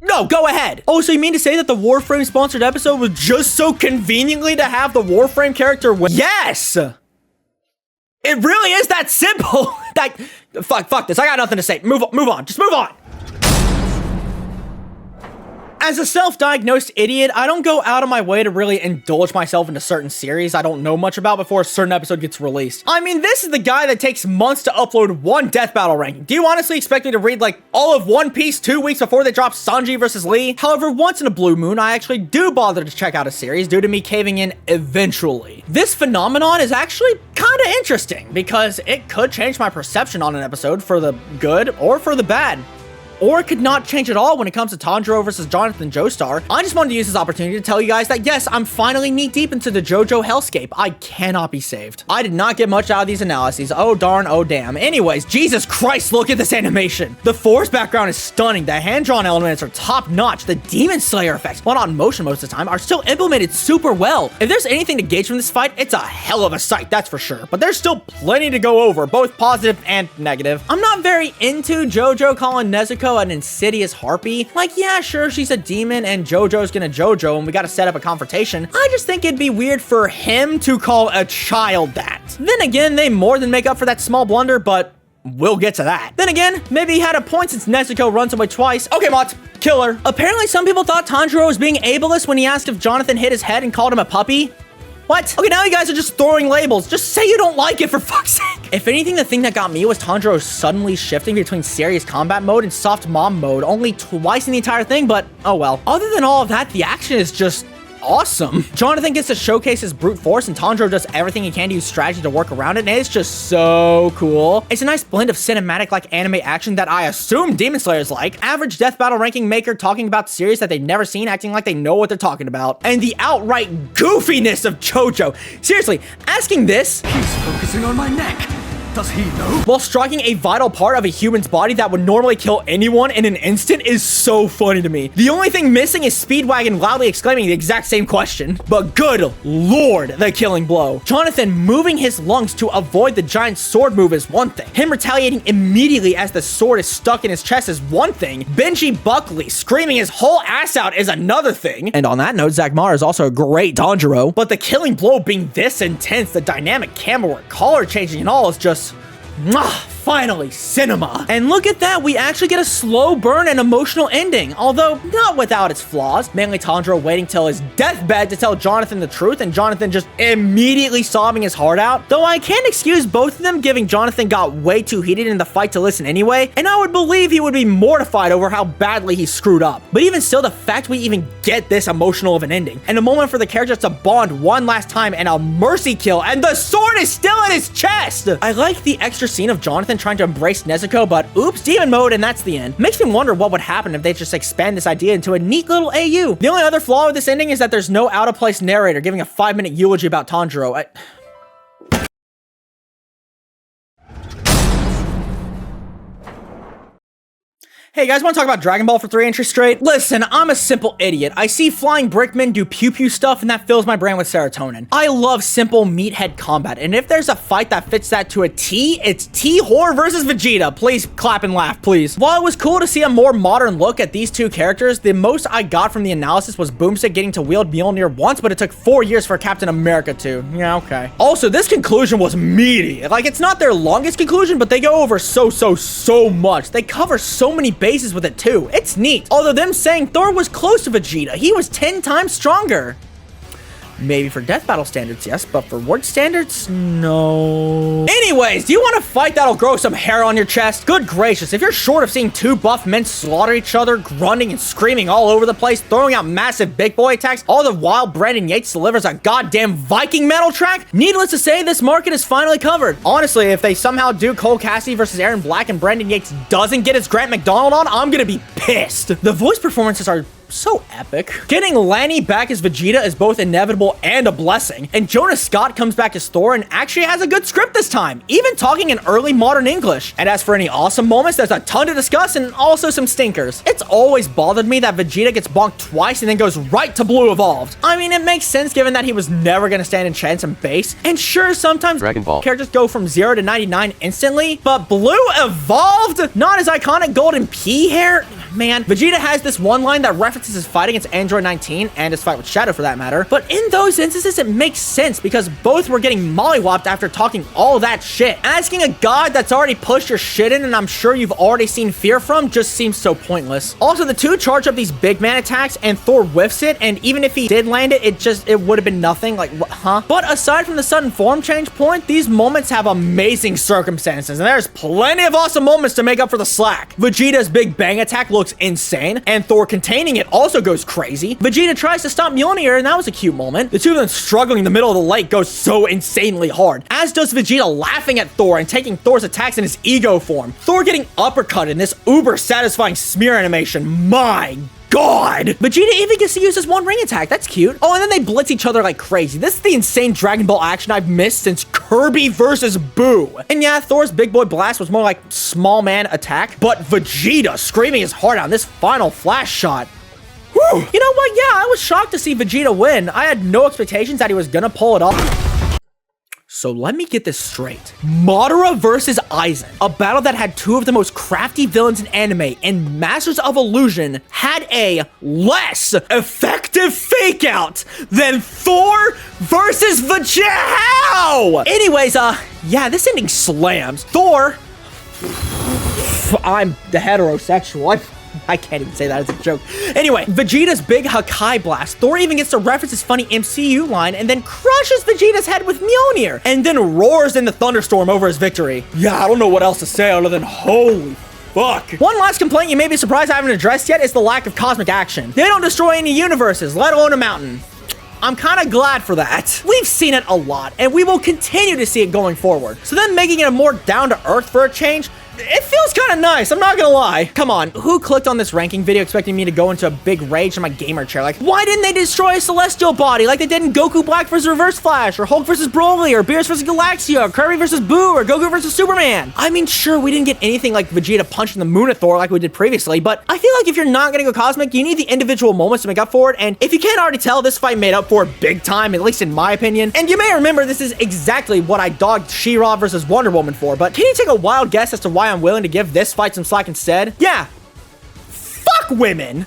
No, go ahead. Oh, so you mean to say that the Warframe sponsored episode was just so conveniently to have the Warframe character win? Yes! It really is that simple. Fuck this. I got nothing to say. Move on. Just move on. As a self-diagnosed idiot, I don't go out of my way to really indulge myself into certain series I don't know much about before a certain episode gets released. I mean, this is the guy that takes months to upload one Death Battle ranking. Do you honestly expect me to read like all of One Piece 2 weeks before they drop Sanji versus Lee? However, once in a blue moon, I actually do bother to check out a series due to me caving in eventually. This phenomenon is actually kind of interesting because it could change my perception on an episode for the good or for the bad. Or it could not change at all when it comes to Tanjiro versus Jonathan Joestar. I just wanted to use this opportunity to tell you guys that yes, I'm finally knee deep into the JoJo hellscape. I cannot be saved. I did not get much out of these analyses. Oh darn, oh damn. Anyways, Jesus Christ, look at this animation. The forest background is stunning. The hand-drawn elements are top notch. The Demon Slayer effects, while not in motion most of the time, are still implemented super well. If there's anything to gauge from this fight, it's a hell of a sight, that's for sure. But there's still plenty to go over, both positive and negative. I'm not very into JoJo calling Nezuko an insidious harpy. Like, yeah, sure, she's a demon and JoJo's gonna JoJo and we gotta set up a confrontation. I just think it'd be weird for him to call a child that. Then again, they more than make up for that small blunder, but we'll get to that. Then again, maybe he had a point since Nezuko runs away twice. Okay, Mott, killer. Apparently, some people thought Tanjiro was being ableist when he asked if Jonathan hit his head and called him a puppy. What? Okay, now you guys are just throwing labels. Just say you don't like it for fuck's sake. If anything, the thing that got me was Tanjiro suddenly shifting between serious combat mode and soft mom mode only twice in the entire thing, but oh well. Other than all of that, the action is just awesome. Jonathan gets to showcase his brute force and Tanjiro does everything he can to use strategy to work around it, and it's just so cool. It's a nice blend of cinematic like anime action that I assume Demon Slayers like, average Death Battle ranking maker talking about series that they've never seen acting like they know what they're talking about, and the outright goofiness of JoJo. Seriously, asking this, He's focusing on my neck. Does he know? While striking a vital part of a human's body that would normally kill anyone in an instant is so funny to me. The only thing missing is Speedwagon loudly exclaiming the exact same question. But good lord, the killing blow. Jonathan moving his lungs to avoid the giant sword move is one thing. Him retaliating immediately as the sword is stuck in his chest is one thing. Benji Buckley screaming his whole ass out is another thing. And on that note, Zach Mara is also a great Tanjiro. But the killing blow being this intense, the dynamic camera work, color changing and all is just... finally, cinema. And look at that, we actually get a slow burn and emotional ending, although not without its flaws. Mainly Tanjiro waiting till his deathbed to tell Jonathan the truth, and Jonathan just immediately sobbing his heart out. Though I can't excuse both of them, giving Jonathan got way too heated in the fight to listen anyway, and I would believe he would be mortified over how badly he screwed up. But even still, the fact we even get this emotional of an ending, and a moment for the characters to bond one last time, and a mercy kill, and the sword is still in his chest! I like the extra scene of Jonathan trying to embrace Nezuko, but oops, demon mode, and that's the end. Makes me wonder what would happen if they just expand this idea into a neat little AU. The only other flaw with this ending is that there's no out-of-place narrator giving a 5-minute eulogy about Tanjiro. Hey guys, want to talk about Dragon Ball for 3 entries straight? Listen, I'm a simple idiot. I see flying brickmen do pew-pew stuff and that fills my brain with serotonin. I love simple meathead combat, and if there's a fight that fits that to a T, it's T-Hor versus Vegeta. Please clap and laugh, please. While it was cool to see a more modern look at these two characters, the most I got from the analysis was Boomstick getting to wield Mjolnir once, but it took 4 years for Captain America to. Yeah, okay. Also, this conclusion was meaty. Like, it's not their longest conclusion, but they go over so much. They cover so many bases with it too. It's neat. Although them saying Thor was close to Vegeta, he was 10 times stronger. Maybe for death battle standards, yes, but for word standards, no. Anyways, do you want a fight that'll grow some hair on your chest? Good gracious, if you're short of seeing two buff men slaughter each other, grunting and screaming all over the place, throwing out massive big boy attacks, all the while Brandon Yates delivers a goddamn Viking metal track, needless to say, this market is finally covered. Honestly, if they somehow do Cole Cassidy versus Aaron Black and Brandon Yates doesn't get his Grant McDonald on, I'm gonna be pissed. The voice performances are so epic. Getting Lanny back as Vegeta is both inevitable and a blessing, and Jonas Scott comes back as Thor and actually has a good script this time, even talking in early modern English. And as for any awesome moments, there's a ton to discuss and also some stinkers. It's always bothered me that Vegeta gets bonked twice and then goes right to Blue Evolved. I mean, it makes sense given that he was never gonna stand a chance in base, and sure, sometimes Dragon Ball characters go from 0 to 99 instantly, but Blue Evolved? Not his iconic golden pea hair? Man, Vegeta has this one line that references his fight against Android 19 and his fight with Shadow for that matter, but in those instances it makes sense because both were getting mollywopped after talking all that shit. Asking a god that's already pushed your shit in and I'm sure you've already seen fear from just seems so pointless. Also, the two charge up these big man attacks and Thor whiffs it, and even if he did land it, it would have been nothing, like, huh? But aside from the sudden form change point, these moments have amazing circumstances, and there's plenty of awesome moments to make up for the slack. Vegeta's big bang attack looks insane, and Thor containing it also goes crazy. Vegeta tries to stop Mjolnir, and that was a cute moment. The two of them struggling in the middle of the lake goes so insanely hard, as does Vegeta laughing at Thor and taking Thor's attacks in his ego form. Thor getting uppercut in this uber satisfying smear animation. My God! Vegeta even gets to use his one ring attack. That's cute. Oh, and then they blitz each other like crazy. This is the insane Dragon Ball action I've missed since Kirby versus Boo. And yeah, Thor's big boy blast was more like small man attack, but Vegeta screaming his heart out in this final flash shot. Whew. You know what? Yeah, I was shocked to see Vegeta win. I had no expectations that he was gonna pull it off. So let me get this straight. Madara versus Aizen, a battle that had two of the most crafty villains in anime, and Masters of Illusion had a less effective fake out than Thor versus Vegeta. How? Anyways, yeah, this ending slams. Thor, I'm the heterosexual. I can't even say that as a joke. Anyway, Vegeta's big Hakai blast. Thor even gets to reference his funny MCU line and then crushes Vegeta's head with Mjolnir and then roars in the thunderstorm over his victory. Yeah, I don't know what else to say other than holy fuck. One last complaint you may be surprised I haven't addressed yet is the lack of cosmic action. They don't destroy any universes, let alone a mountain. I'm kind of glad for that. We've seen it a lot, and we will continue to see it going forward. So then making it a more down-to-earth for a change, it feels kind of nice, I'm not gonna lie. Come on, who clicked on this ranking video expecting me to go into a big rage in my gamer chair? Like, why didn't they destroy a celestial body like they did in Goku Black vs. Reverse Flash, or Hulk vs. Broly, or Beerus vs. Galaxia, or Kirby vs. Boo, or Goku vs. Superman? I mean, sure, we didn't get anything like Vegeta punching the moon at Thor like we did previously, but I feel like if you're not gonna go cosmic, you need the individual moments to make up for it, and if you can't already tell, this fight made up for it big time, at least in my opinion. And you may remember this is exactly what I dogged She-Ra versus Wonder Woman for, but can you take a wild guess as to why I'm willing to give this fight some slack instead? Yeah. Fuck women!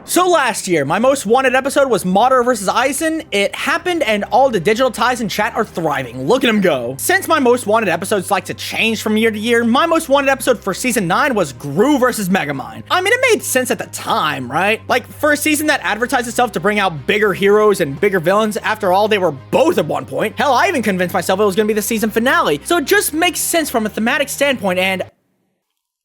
So last year, my most wanted episode was Madara vs. Aizen. It happened and all the digital ties in chat are thriving. Look at them go. Since my most wanted episodes like to change from year to year, my most wanted episode for season 9 was Gru vs. Megamind. I mean, it made sense at the time, right? Like, for a season that advertised itself to bring out bigger heroes and bigger villains, after all, they were both at one point. Hell, I even convinced myself it was gonna be the season finale. So it just makes sense from a thematic standpoint, and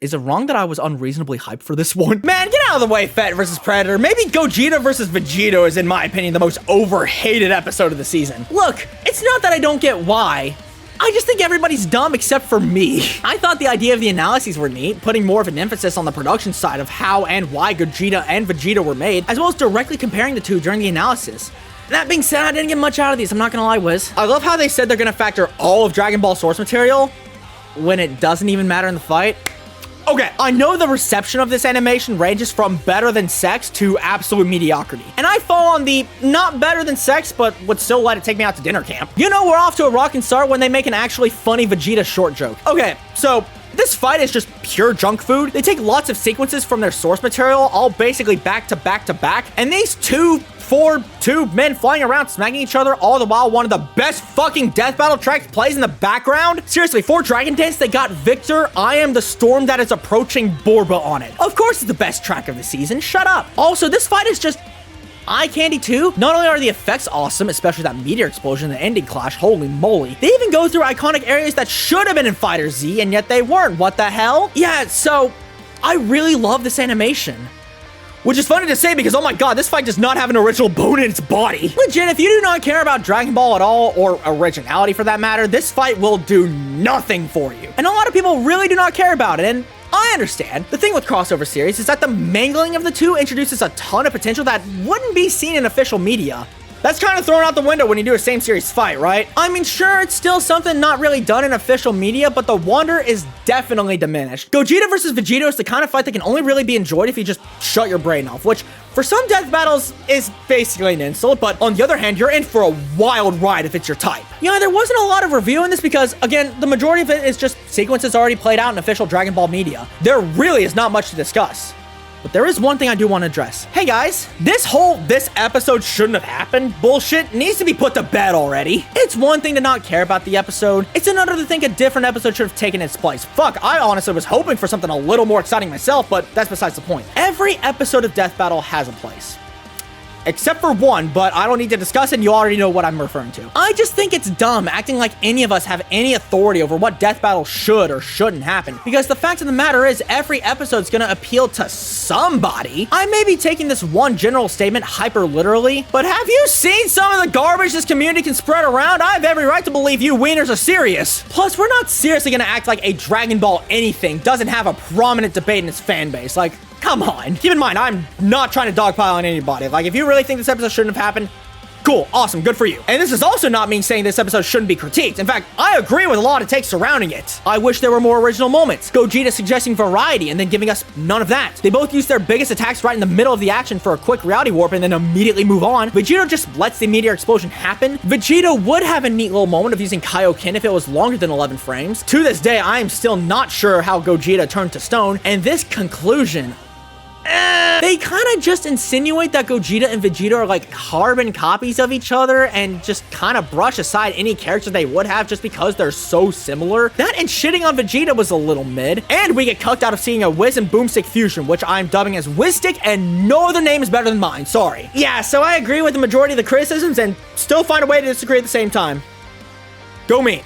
is it wrong that I was unreasonably hyped for this one? Man, get out of the way, Fett versus Predator. Maybe Gogeta versus Vegito is, in my opinion, the most overhated episode of the season. Look, it's not that I don't get why. I just think everybody's dumb except for me. I thought the idea of the analyses were neat, putting more of an emphasis on the production side of how and why Gogeta and Vegeta were made, as well as directly comparing the two during the analysis. That being said, I didn't get much out of these, I'm not gonna lie, Wiz. I love how they said they're gonna factor all of Dragon Ball source material when it doesn't even matter in the fight. Okay, I know the reception of this animation ranges from better than sex to absolute mediocrity. And I fall on the not better than sex, but would still let it take me out to dinner camp. You know, we're off to a rockin' start when they make an actually funny Vegeta short joke. Okay, so this fight is just pure junk food. They take lots of sequences from their source material, all basically back to back to back, and these two men flying around smacking each other, all the while one of the best fucking death battle tracks plays in the background. Seriously, for Dragon Dance, they got Victor, I Am the Storm That Is Approaching Borba on it. Of course it's the best track of the season, shut up. Also, this fight is just eye candy too. Not only are the effects awesome, especially that meteor explosion, the ending clash, holy moly. They even go through iconic areas that should have been in Fighter Z, and yet they weren't. What the hell? Yeah, so I really love this animation. Which is funny to say because, oh my god, this fight does not have an original bone in its body. Legit, if you do not care about Dragon Ball at all, or originality for that matter, this fight will do nothing for you. And a lot of people really do not care about it, and I understand. The thing with crossover series is that the mangling of the two introduces a ton of potential that wouldn't be seen in official media. That's kind of thrown out the window when you do a same series fight, right? I mean, sure, it's still something not really done in official media, but the wonder is definitely diminished. Gogeta versus Vegito is the kind of fight that can only really be enjoyed if you just shut your brain off, which for some death battles is basically an insult, but on the other hand, you're in for a wild ride if it's your type. Yeah, there wasn't a lot of review in this because, again, the majority of it is just sequences already played out in official Dragon Ball media. There really is not much to discuss. But there is one thing I do want to address. Hey guys, this episode shouldn't have happened bullshit needs to be put to bed already. It's one thing to not care about the episode. It's another to think a different episode should have taken its place. Fuck, I honestly was hoping for something a little more exciting myself, but that's besides the point. Every episode of Death Battle has a place. Except for one, but I don't need to discuss it, and you already know what I'm referring to. I just think it's dumb acting like any of us have any authority over what Death Battle should or shouldn't happen, because the fact of the matter is every episode's gonna appeal to somebody. I may be taking this one general statement hyper literally, but have you seen some of the garbage this community can spread around? I have every right to believe you wieners are serious. Plus, we're not seriously gonna act like a Dragon Ball anything doesn't have a prominent debate in its fan base. Like, come on. Keep in mind, I'm not trying to dogpile on anybody. Like, if you really think this episode shouldn't have happened, cool, awesome, good for you. And this is also not me saying this episode shouldn't be critiqued. In fact, I agree with a lot of takes surrounding it. I wish there were more original moments. Gogeta suggesting variety and then giving us none of that. They both use their biggest attacks right in the middle of the action for a quick reality warp and then immediately move on. Vegito just lets the meteor explosion happen. Vegito would have a neat little moment of using Kaioken if it was longer than 11 frames. To this day, I am still not sure how Gogeta turned to stone, and this conclusion, they kind of just insinuate that Gogeta and Vegeta are like carbon copies of each other and just kind of brush aside any character they would have just because they're so similar. That and shitting on Vegeta was a little mid. And we get cucked out of seeing a Wiz and Boomstick fusion, which I'm dubbing as Wizstick, and no other name is better than mine, sorry. Yeah, so I agree with the majority of the criticisms and still find a way to disagree at the same time. Go me.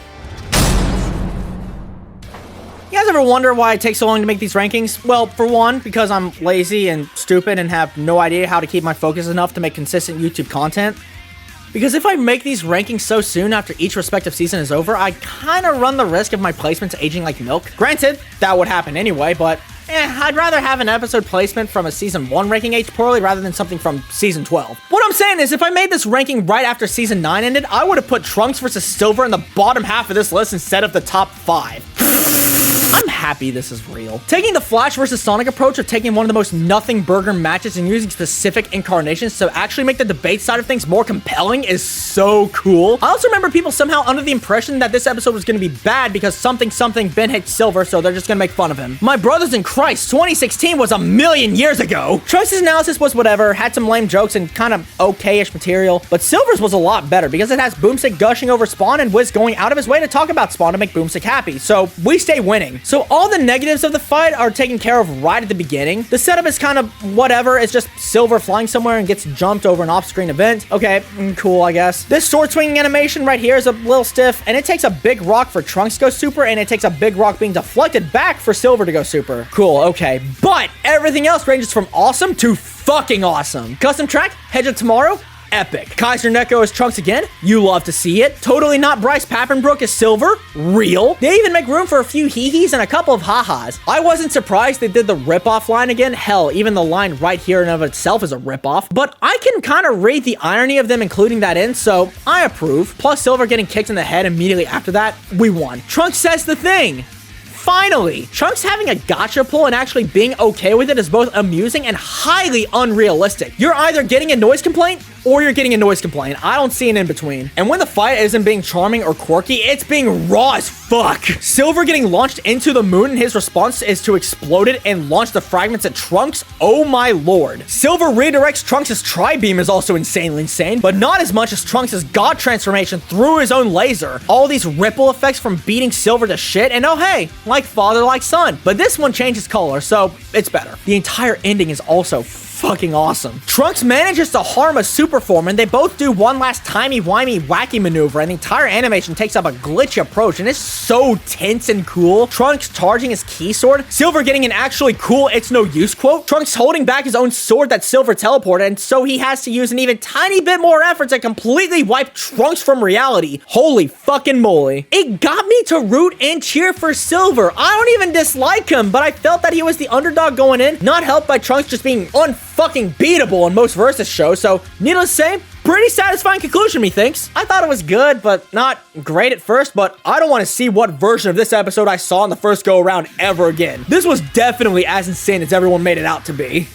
You guys ever wonder why it takes so long to make these rankings? Well, for one, because I'm lazy and stupid and have no idea how to keep my focus enough to make consistent YouTube content. Because if I make these rankings so soon after each respective season is over, I kind of run the risk of my placements aging like milk. Granted, that would happen anyway, but I'd rather have an episode placement from a season 1 ranking age poorly rather than something from season 12. What I'm saying is, if I made this ranking right after season 9 ended, I would have put Trunks versus Silver in the bottom half of this list instead of the top 5. I'm happy this is real. Taking the Flash versus Sonic approach of taking one of the most nothing burger matches and using specific incarnations to actually make the debate side of things more compelling is so cool. I also remember people somehow under the impression that this episode was going to be bad because something Ben hates Silver, so they're just going to make fun of him. My brothers in Christ, 2016 was a million years ago. Trunks' analysis was whatever, had some lame jokes and kind of okay-ish material, but Silver's was a lot better because it has Boomstick gushing over Spawn and Wiz going out of his way to talk about Spawn to make Boomstick happy, so we stay winning. So all the negatives of the fight are taken care of right at the beginning. The setup is kind of whatever. It's just Silver flying somewhere and gets jumped over an off-screen event. Okay, cool, I guess. This sword swinging animation right here is a little stiff, and it takes a big rock for Trunks to go super, and it takes a big rock being deflected back for Silver to go super. Cool, okay. But everything else ranges from awesome to fucking awesome. Custom track, Hedge of Tomorrow, epic. Kaiser Neko as Trunks again, you love to see it. Totally not Bryce Papenbrook as Silver, real. They even make room for a few hee-hees and a couple of ha-has. I wasn't surprised they did the rip-off line again. Hell, even the line right here in of itself is a rip-off. But I can kind of read the irony of them including that in, so I approve. Plus Silver getting kicked in the head immediately after that, we won. Trunks says the thing. Finally, Trunks having a gotcha pull and actually being okay with it is both amusing and highly unrealistic. You're either getting a noise complaint or you're getting a noise complaint. I don't see an in-between. And when the fight isn't being charming or quirky, it's being raw as fuck. Silver getting launched into the moon and his response is to explode it and launch the fragments at Trunks. Oh my lord. Silver redirects Trunks' tri-beam is also insanely insane, but not as much as Trunks' god transformation through his own laser. All these ripple effects from beating Silver to shit, and oh hey, like father, like son. But this one changes color, so it's better. The entire ending is also fucking awesome. Trunks manages to harm a super form, and they both do one last timey-wimey wacky maneuver, and the entire animation takes up a glitchy approach, and it's so tense and cool. Trunks charging his key sword, Silver getting an actually cool it's no use quote, Trunks holding back his own sword that Silver teleported, and so he has to use an even tiny bit more effort to completely wipe Trunks from reality. Holy fucking moly. It got me to root and cheer for Silver. I don't even dislike him, but I felt that he was the underdog going in, not helped by Trunks just being fucking beatable in most versus shows, so needless to say, pretty satisfying conclusion, methinks. I thought it was good, but not great at first, but I don't want to see what version of this episode I saw in the first go around ever again. This was definitely as insane as everyone made it out to be.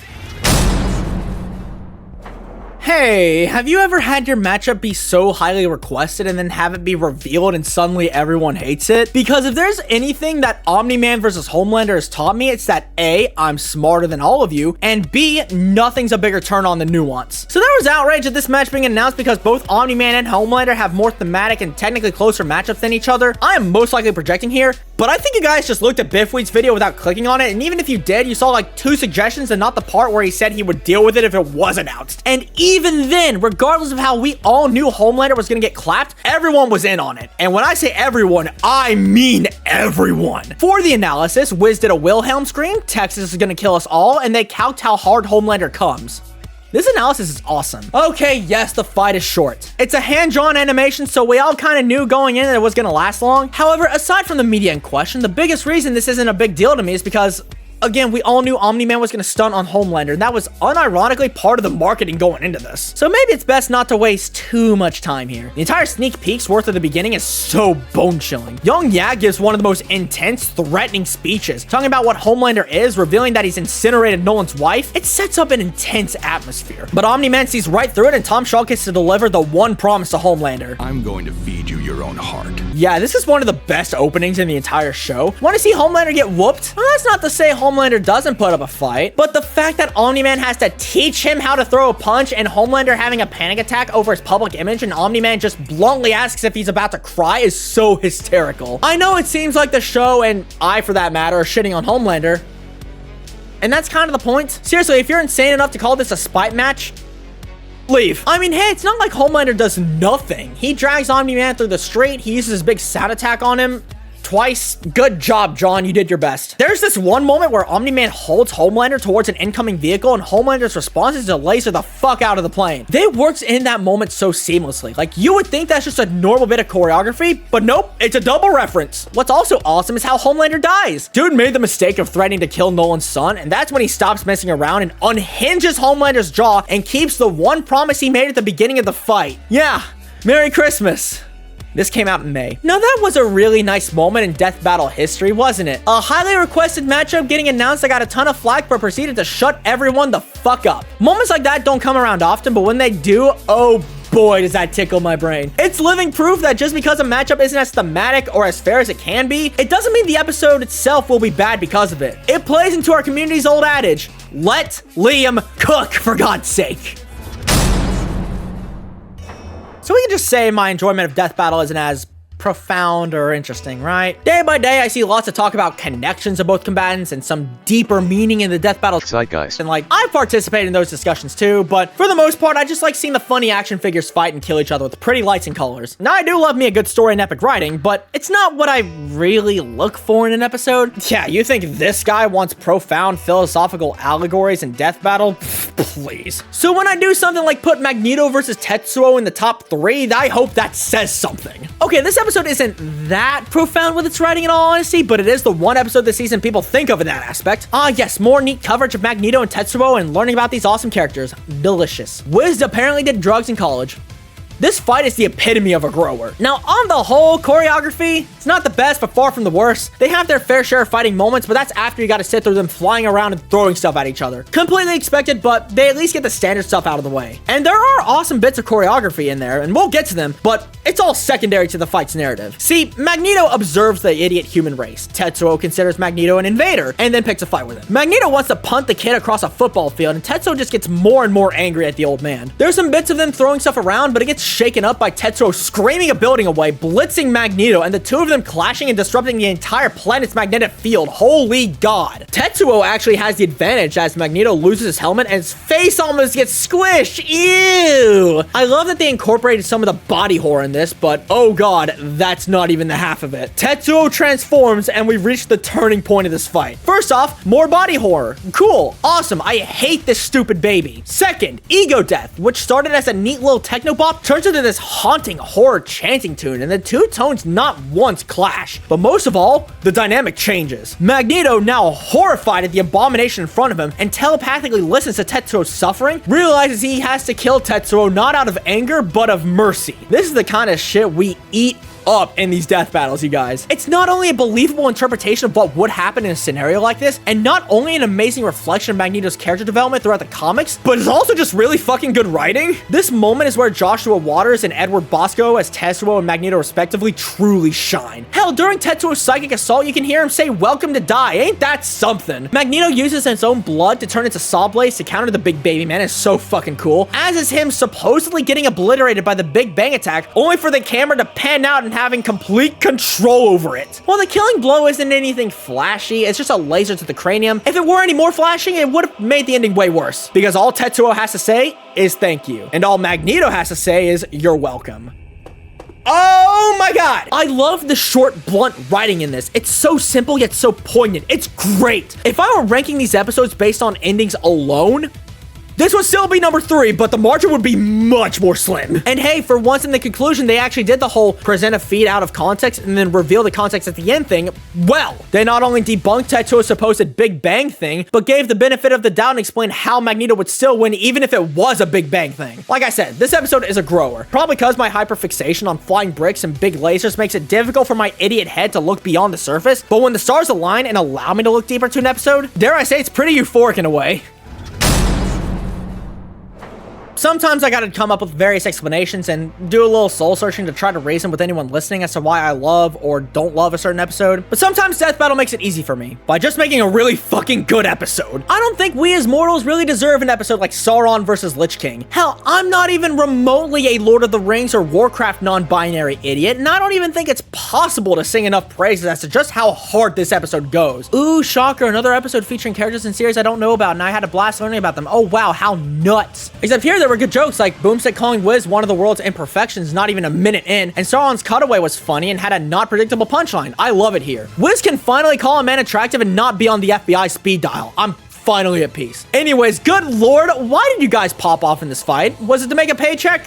Hey, have you ever had your matchup be so highly requested and then have it be revealed and suddenly everyone hates it? Because if there's anything that Omni-Man versus Homelander has taught me, it's that A, I'm smarter than all of you, and B, nothing's a bigger turn on than nuance. So there was outrage at this match being announced because both Omni-Man and Homelander have more thematic and technically closer matchups than each other. I am most likely projecting here, but I think you guys just looked at Biffweed's video without clicking on it, and even if you did, you saw like 2 suggestions and not the part where he said he would deal with it if it was announced. And even then, regardless of how we all knew Homelander was gonna get clapped, everyone was in on it. And when I say everyone, I mean everyone. For the analysis, Wiz did a Wilhelm scream, Texas is gonna kill us all, and they calced how hard Homelander comes. This analysis is awesome. Okay, yes, the fight is short. It's a hand-drawn animation, so we all kind of knew going in that it was gonna last long. However, aside from the media in question, the biggest reason this isn't a big deal to me is because again, we all knew Omni-Man was going to stun on Homelander, and that was unironically part of the marketing going into this. So maybe it's best not to waste too much time here. The entire sneak peek's worth of the beginning is so bone-chilling. Young Yak gives one of the most intense, threatening speeches, talking about what Homelander is, revealing that he's incinerated Nolan's wife. It sets up an intense atmosphere. But Omni-Man sees right through it, and Tom Shaw gets to deliver the one promise to Homelander. I'm going to feed you your own heart. Yeah, this is one of the best openings in the entire show. Want to see Homelander get whooped? Well, that's not to say Homelander doesn't put up a fight, but the fact that Omni-Man has to teach him how to throw a punch and Homelander having a panic attack over his public image and Omni-Man just bluntly asks if he's about to cry is so hysterical. I know it seems like the show, and I for that matter, are shitting on Homelander, and that's kind of the point. Seriously, if you're insane enough to call this a spite match, leave. I mean, hey, it's not like Homelander does nothing. He drags Omni-Man through the street, he uses his big sound attack on him. twice. Good job, John. You did your best. There's this one moment where Omni-Man holds Homelander towards an incoming vehicle, and Homelander's response is to laser the fuck out of the plane. They worked in that moment so seamlessly. Like, you would think that's just a normal bit of choreography, but nope, it's a double reference. What's also awesome is how Homelander dies. Dude made the mistake of threatening to kill Nolan's son, and that's when he stops messing around and unhinges Homelander's jaw and keeps the one promise he made at the beginning of the fight. Yeah, Merry Christmas. This came out in May. Now that was a really nice moment in death battle history, wasn't it? A highly requested matchup getting announced that got a ton of flack but proceeded to shut everyone the fuck up. Moments like that don't come around often, but when they do, oh boy, does that tickle my brain. It's living proof that just because a matchup isn't as thematic or as fair as it can be, it doesn't mean the episode itself will be bad because of it. It plays into our community's old adage, let Liam cook, for God's sake. So we can just say my enjoyment of Death Battle isn't as profound or interesting, right? Day by day, I see lots of talk about connections of both combatants and some deeper meaning in the Death Battle zeitgeist. And like, I participate in those discussions too, but for the most part, I just like seeing the funny action figures fight and kill each other with pretty lights and colors. Now, I do love me a good story and epic writing, but it's not what I really look for in an episode. Yeah, you think this guy wants profound philosophical allegories in Death Battle? Please. So when I do something like put Magneto versus Tetsuo in the top 3, I hope that says something. Okay, this episode isn't that profound with its writing in all honesty, but it is the one episode this season people think of in that aspect. Yes, more neat coverage of Magneto and Tetsuo and learning about these awesome characters. Delicious. Wiz apparently did drugs in college. This fight is the epitome of a grower. Now, on the whole, choreography, it's not the best, but far from the worst. They have their fair share of fighting moments, but that's after you gotta sit through them flying around and throwing stuff at each other. Completely expected, but they at least get the standard stuff out of the way. And there are awesome bits of choreography in there, and we'll get to them, but it's all secondary to the fight's narrative. See, Magneto observes the idiot human race. Tetsuo considers Magneto an invader, and then picks a fight with him. Magneto wants to punt the kid across a football field, and Tetsuo just gets more and more angry at the old man. There's some bits of them throwing stuff around, but it gets shaken up by Tetsuo screaming a building away, blitzing Magneto, and the two of them clashing and disrupting the entire planet's magnetic field. Holy God. Tetsuo actually has the advantage as Magneto loses his helmet and his face almost gets squished. Ew. I love that they incorporated some of the body horror in this, but oh God, that's not even the half of it. Tetsuo transforms and we reach the turning point of this fight. First off, more body horror. Cool. Awesome. I hate this stupid baby. Second, ego death, which started as a neat little techno bop, turns into this haunting horror chanting tune, and the two tones not once clash. But most of all, the dynamic changes. Magneto, now horrified at the abomination in front of him and telepathically listens to Tetsuo's suffering, realizes he has to kill Tetsuo not out of anger, but of mercy. This is the kind of shit we eat up in these death battles, you guys. It's not only a believable interpretation of what would happen in a scenario like this, and not only an amazing reflection of Magneto's character development throughout the comics, but it's also just really fucking good writing. This moment is where Joshua Waters and Edward Bosco as Tetsuo and Magneto respectively truly shine. Hell, during Tetsuo's psychic assault, you can hear him say, "Welcome to die." Ain't that something? Magneto uses his own blood to turn into Saw Blades to counter the Big Baby Man. It's so fucking cool. As is him supposedly getting obliterated by the Big Bang attack, only for the camera to pan out and having complete control over it. While the killing blow isn't anything flashy, it's just a laser to the cranium. If it were any more flashing, it would have made the ending way worse. Because all Tetsuo has to say is thank you. And all Magneto has to say is you're welcome. Oh my God. I love the short, blunt writing in this. It's so simple yet so poignant. It's great. If I were ranking these episodes based on endings alone, this would still be number 3, but the margin would be much more slim. And hey, for once in the conclusion, they actually did the whole present a feed out of context and then reveal the context at the end thing. Well, they not only debunked Tetsuo's supposed Big Bang thing, but gave the benefit of the doubt and explained how Magneto would still win even if it was a Big Bang thing. Like I said, this episode is a grower. Probably because my hyperfixation on flying bricks and big lasers makes it difficult for my idiot head to look beyond the surface, but when the stars align and allow me to look deeper into an episode, dare I say it's pretty euphoric in a way. Sometimes I gotta come up with various explanations and do a little soul searching to try to reason with anyone listening as to why I love or don't love a certain episode. But sometimes Death Battle makes it easy for me by just making a really fucking good episode. I don't think we as mortals really deserve an episode like Sauron versus Lich King. Hell, I'm not even remotely a Lord of the Rings or Warcraft non-binary idiot, and I don't even think it's possible to sing enough praises as to just how hard this episode goes. Ooh, shocker, another episode featuring characters in series I don't know about, and I had a blast learning about them. Oh wow, how nuts. Except here there were good jokes, like Boomstick calling Wiz one of the world's imperfections not even a minute in, and Sauron's cutaway was funny and had a not predictable punchline. I love it here. Wiz can finally call a man attractive and not be on the FBI speed dial. I'm finally at peace. Anyways, good lord, why did you guys pop off in this fight? Was it to make a paycheck?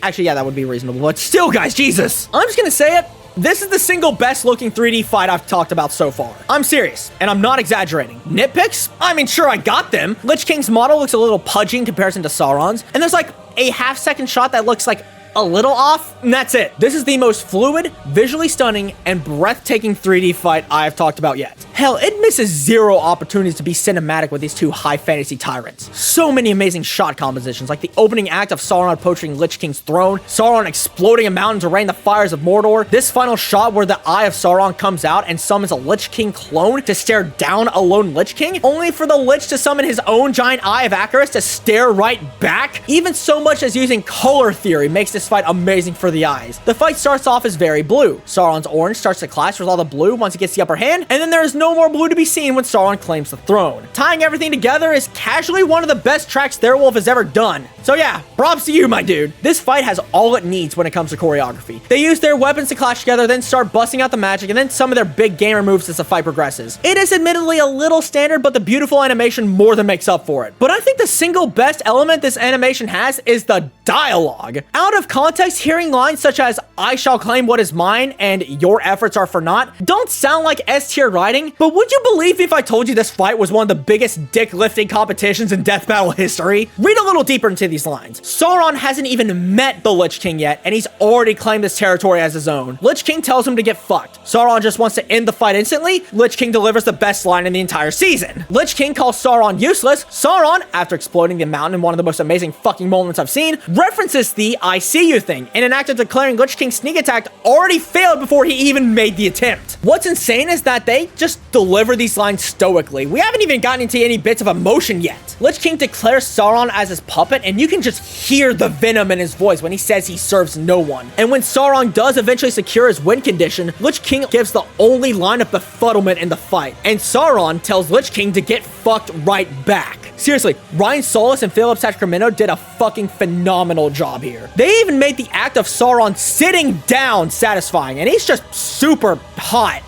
Actually, yeah, that would be reasonable, but still, guys, Jesus. I'm just gonna say it. This is the single best looking 3D fight I've talked about so far. I'm serious, and I'm not exaggerating. Nitpicks? I mean, sure, I got them. Lich King's model looks a little pudgy in comparison to Sauron's, and there's like a half-second shot that looks like a little off, and that's it. This is the most fluid, visually stunning, and breathtaking 3D fight I have talked about yet. Hell, it misses zero opportunities to be cinematic with these two high fantasy tyrants. So many amazing shot compositions, like the opening act of Sauron approaching Lich King's throne, Sauron exploding a mountain to rain the fires of Mordor, this final shot where the Eye of Sauron comes out and summons a Lich King clone to stare down a lone Lich King, only for the Lich to summon his own giant Eye of Acarus to stare right back. Even so much as using color theory makes this fight amazing for the eyes. The fight starts off as very blue. Sauron's orange starts to clash with all the blue once he gets the upper hand, and then there is no more blue to be seen when Sauron claims the throne. Tying everything together is casually one of the best tracks Therewolf has ever done. So yeah, props to you, my dude. This fight has all it needs when it comes to choreography. They use their weapons to clash together, then start busting out the magic, and then some of their big gamer moves as the fight progresses. It is admittedly a little standard, but the beautiful animation more than makes up for it. But I think the single best element this animation has is the dialogue. Out of context, hearing lines such as "I shall claim what is mine" and "your efforts are for naught" don't sound like S-tier writing, but would you believe me if I told you this fight was one of the biggest dick-lifting competitions in death battle history? Read a little deeper into these lines. Sauron hasn't even met the Lich King yet, and he's already claimed this territory as his own. Lich King tells him to get fucked. Sauron just wants to end the fight instantly. Lich King delivers the best line in the entire season. Lich King calls Sauron useless. Sauron, after exploding the mountain in one of the most amazing fucking moments I've seen, references the "I see you" thing in an act of declaring Lich King's sneak attack already failed before he even made the attempt. What's insane is that they just deliver these lines stoically. We haven't even gotten into any bits of emotion yet. Lich King declares Sauron as his puppet, and you can just hear the venom in his voice when he says he serves no one. And when Sauron does eventually secure his win condition, Lich King gives the only line of befuddlement in the fight, and Sauron tells Lich King to get fucked right back. Seriously, Ryan Solis and Philip Sacramento did a fucking phenomenal job here. They even made the act of Sauron sitting down satisfying, and he's just super hot.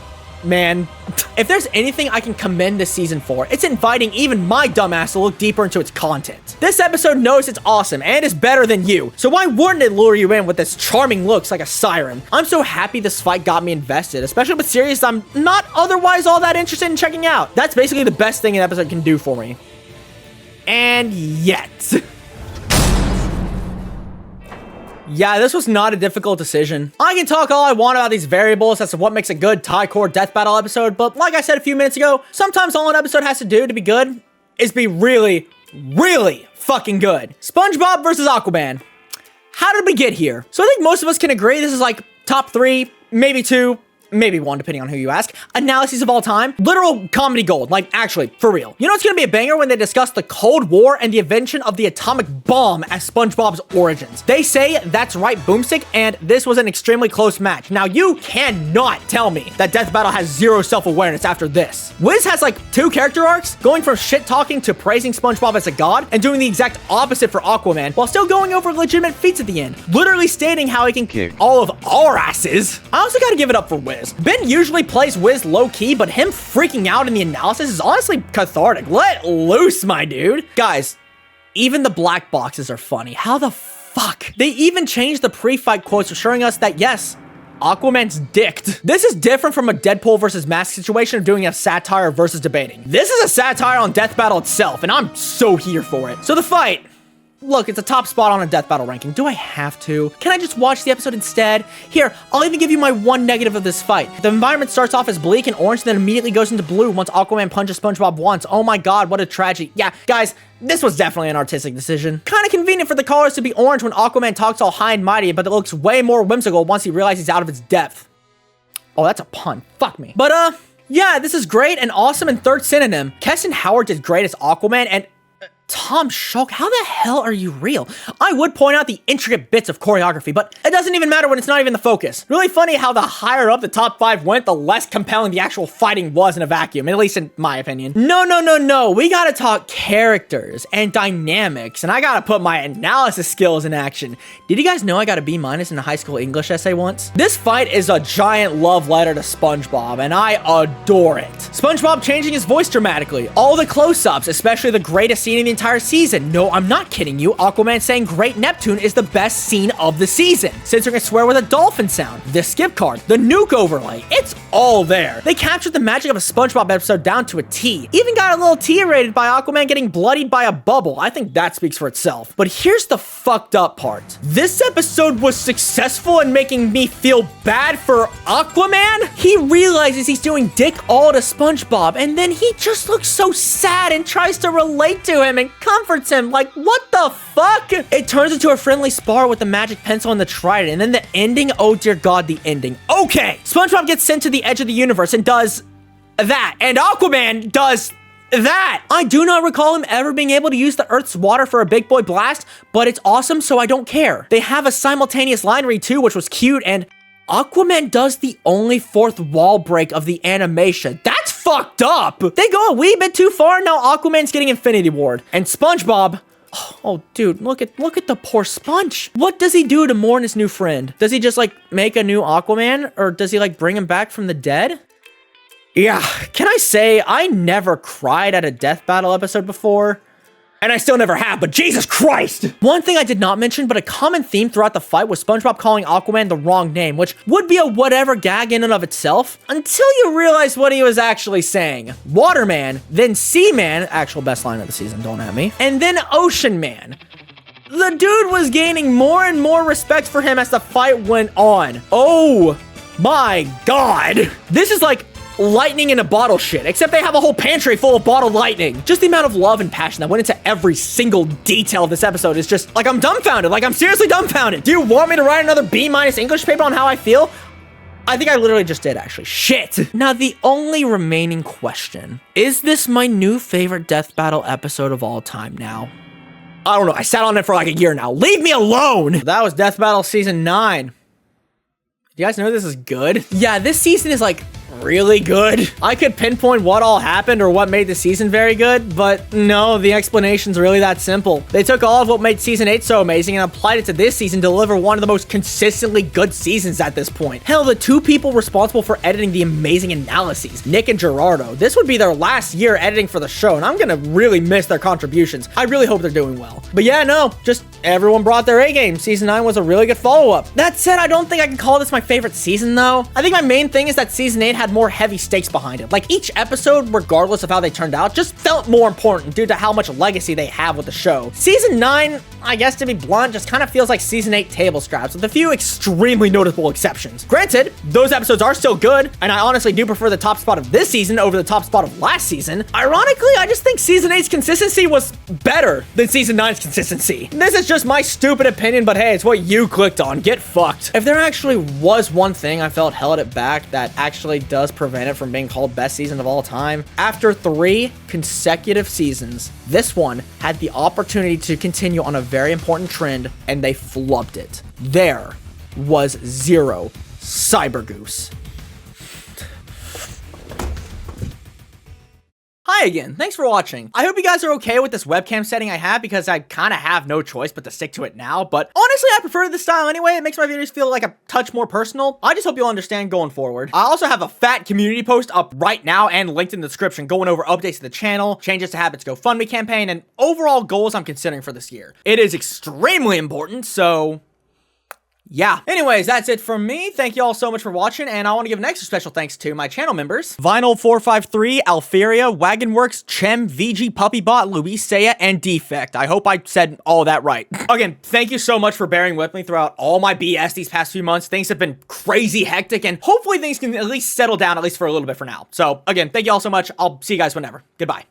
Man, if there's anything I can commend this season for, it's inviting even my dumbass to look deeper into its content. This episode knows it's awesome and is better than you, so why wouldn't it lure you in with its charming looks like a siren? I'm so happy this fight got me invested, especially with series I'm not otherwise all that interested in checking out. That's basically the best thing an episode can do for me. And yet... yeah, this was not a difficult decision. I can talk all I want about these variables as to what makes a good Ty-Core death battle episode, but like I said a few minutes ago, sometimes all an episode has to do to be good is be really, really fucking good. SpongeBob versus Aquaman. How did we get here? So I think most of us can agree this is like top 3, maybe 2, maybe 1, depending on who you ask, analyses of all time. Literal comedy gold, like actually, for real. You know it's gonna be a banger when they discuss the Cold War and the invention of the atomic bomb as SpongeBob's origins. They say that's right, Boomstick, and this was an extremely close match. Now you cannot tell me that Death Battle has zero self-awareness after this. Wiz has like 2 character arcs, going from shit-talking to praising SpongeBob as a god, and doing the exact opposite for Aquaman, while still going over legitimate feats at the end, literally stating how he can kick all of our asses. I also gotta give it up for Wiz. Ben usually plays Wiz low-key, but him freaking out in the analysis is honestly cathartic. Let loose, my dude. Guys, even the black boxes are funny. How the fuck? They even changed the pre-fight quotes, assuring us that yes, Aquaman's dicked. This is different from a Deadpool versus Mask situation of doing a satire versus debating. This is a satire on Death Battle itself, and I'm so here for it. So the fight. Look, it's a top spot on a death battle ranking. Do I have to? Can I just watch the episode instead? Here, I'll even give you my one negative of this fight. The environment starts off as bleak and orange, then immediately goes into blue once Aquaman punches SpongeBob once. Oh my god, what a tragedy. Yeah, guys, this was definitely an artistic decision. Kind of convenient for the colors to be orange when Aquaman talks all high and mighty, but it looks way more whimsical once he realizes he's out of its depth. Oh, that's a pun. Fuck me. But, yeah, this is great and awesome and third synonym. Keston Howard did great as Aquaman, and Tom Shulk, how the hell are you real? I would point out the intricate bits of choreography, but it doesn't even matter when it's not even the focus. Really funny how the higher up the top 5 went, the less compelling the actual fighting was in a vacuum, at least in my opinion. No, we gotta talk characters and dynamics, and I gotta put my analysis skills in action. Did you guys know I got a B- in a high school English essay once? This fight is a giant love letter to SpongeBob, and I adore it. SpongeBob changing his voice dramatically, all the close-ups, especially the greatest scene in the entire season. No, I'm not kidding you. Aquaman saying Great Neptune is the best scene of the season. Censoring a swear with a dolphin sound, the skip card, the nuke overlay, it's all there. They captured the magic of a SpongeBob episode down to a T. Even got a little T-rated by Aquaman getting bloodied by a bubble. I think that speaks for itself. But here's the fucked up part. This episode was successful in making me feel bad for Aquaman. He realizes he's doing dick all to SpongeBob, and then he just looks so sad and tries to relate to him and comforts him. Like, what the fuck? It turns into a friendly spar with the magic pencil and the trident, and then the ending, oh dear god, the ending. Okay, SpongeBob gets sent to the edge of the universe and does that, and Aquaman does that. I do not recall him ever being able to use the Earth's water for a big boy blast, but it's awesome, so I don't care. They have a simultaneous line read too, which was cute, and Aquaman does the only fourth wall break of the animation. That's fucked up. They go a wee bit too far, now Aquaman's getting Infinity Ward. And SpongeBob, oh dude, look at the poor sponge. What does he do to mourn his new friend? Does he just like make a new Aquaman, or does he like bring him back from the dead? Yeah, can I say I never cried at a death battle episode before? And I still never have, but Jesus Christ! One thing I did not mention, but a common theme throughout the fight was SpongeBob calling Aquaman the wrong name, which would be a whatever gag in and of itself, until you realize what he was actually saying. Waterman, then Seaman, actual best line of the season, don't at me, and then Ocean Man. The dude was gaining more and more respect for him as the fight went on. Oh my god. This is like lightning in a bottle shit, except they have a whole pantry full of bottled lightning. Just the amount of love and passion that went into every single detail of this episode is just, like, I'm dumbfounded. Like, I'm seriously dumbfounded. Do you want me to write another B- English paper on how I feel? I think I literally just did, actually. Shit. Now, the only remaining question, is this my new favorite death battle episode of all time now? I don't know. I sat on it for like a year now. Leave me alone. That was Death Battle Season 9. Do you guys know this is good? Yeah, this season is like really good. I could pinpoint what all happened or what made the season very good, but no, the explanation's really that simple. They took all of what made Season 8 so amazing and applied it to this season to deliver one of the most consistently good seasons at this point. Hell, the two people responsible for editing the amazing analyses, Nick and Gerardo, this would be their last year editing for the show, and I'm gonna really miss their contributions. I really hope they're doing well. But yeah, no, just everyone brought their A game. Season 9 was a really good follow-up. That said, I don't think I can call this my favorite season, though. I think my main thing is that Season 8 had more heavy stakes behind it. Like, each episode, regardless of how they turned out, just felt more important due to how much legacy they have with the show. Season 9, I guess to be blunt, just kind of feels like Season 8 table scraps, with a few extremely notable exceptions. Granted, those episodes are still good, and I honestly do prefer the top spot of this season over the top spot of last season. Ironically, I just think Season 8's consistency was better than Season 9's consistency. This is just my stupid opinion, but hey, it's what you clicked on. Get fucked. If there actually was one thing I felt held it back that actually does prevent it from being called best season of all time, after 3 consecutive seasons, this one had the opportunity to continue on a very important trend, and they flubbed it. There was zero Cybergoose. Hi again, thanks for watching. I hope you guys are okay with this webcam setting I have, because I kind of have no choice but to stick to it now, but honestly I prefer this style anyway. It makes my videos feel like a touch more personal. I just hope you'll understand going forward. I also have a fat community post up right now and linked in the description going over updates to the channel, changes to Habits GoFundMe campaign, and overall goals I'm considering for this year. It is extremely important, so yeah. Anyways, that's it from me. Thank you all so much for watching, and I want to give an extra special thanks to my channel members: Vinyl453, Alferia, Wagonworks, Chem, VG, Puppybot, Luis Saya, and Defect. I hope I said all that right. Again, thank you so much for bearing with me throughout all my BS these past few months. Things have been crazy hectic, and hopefully things can at least settle down, at least for a little bit for now. So again, thank you all so much. I'll see you guys whenever. Goodbye.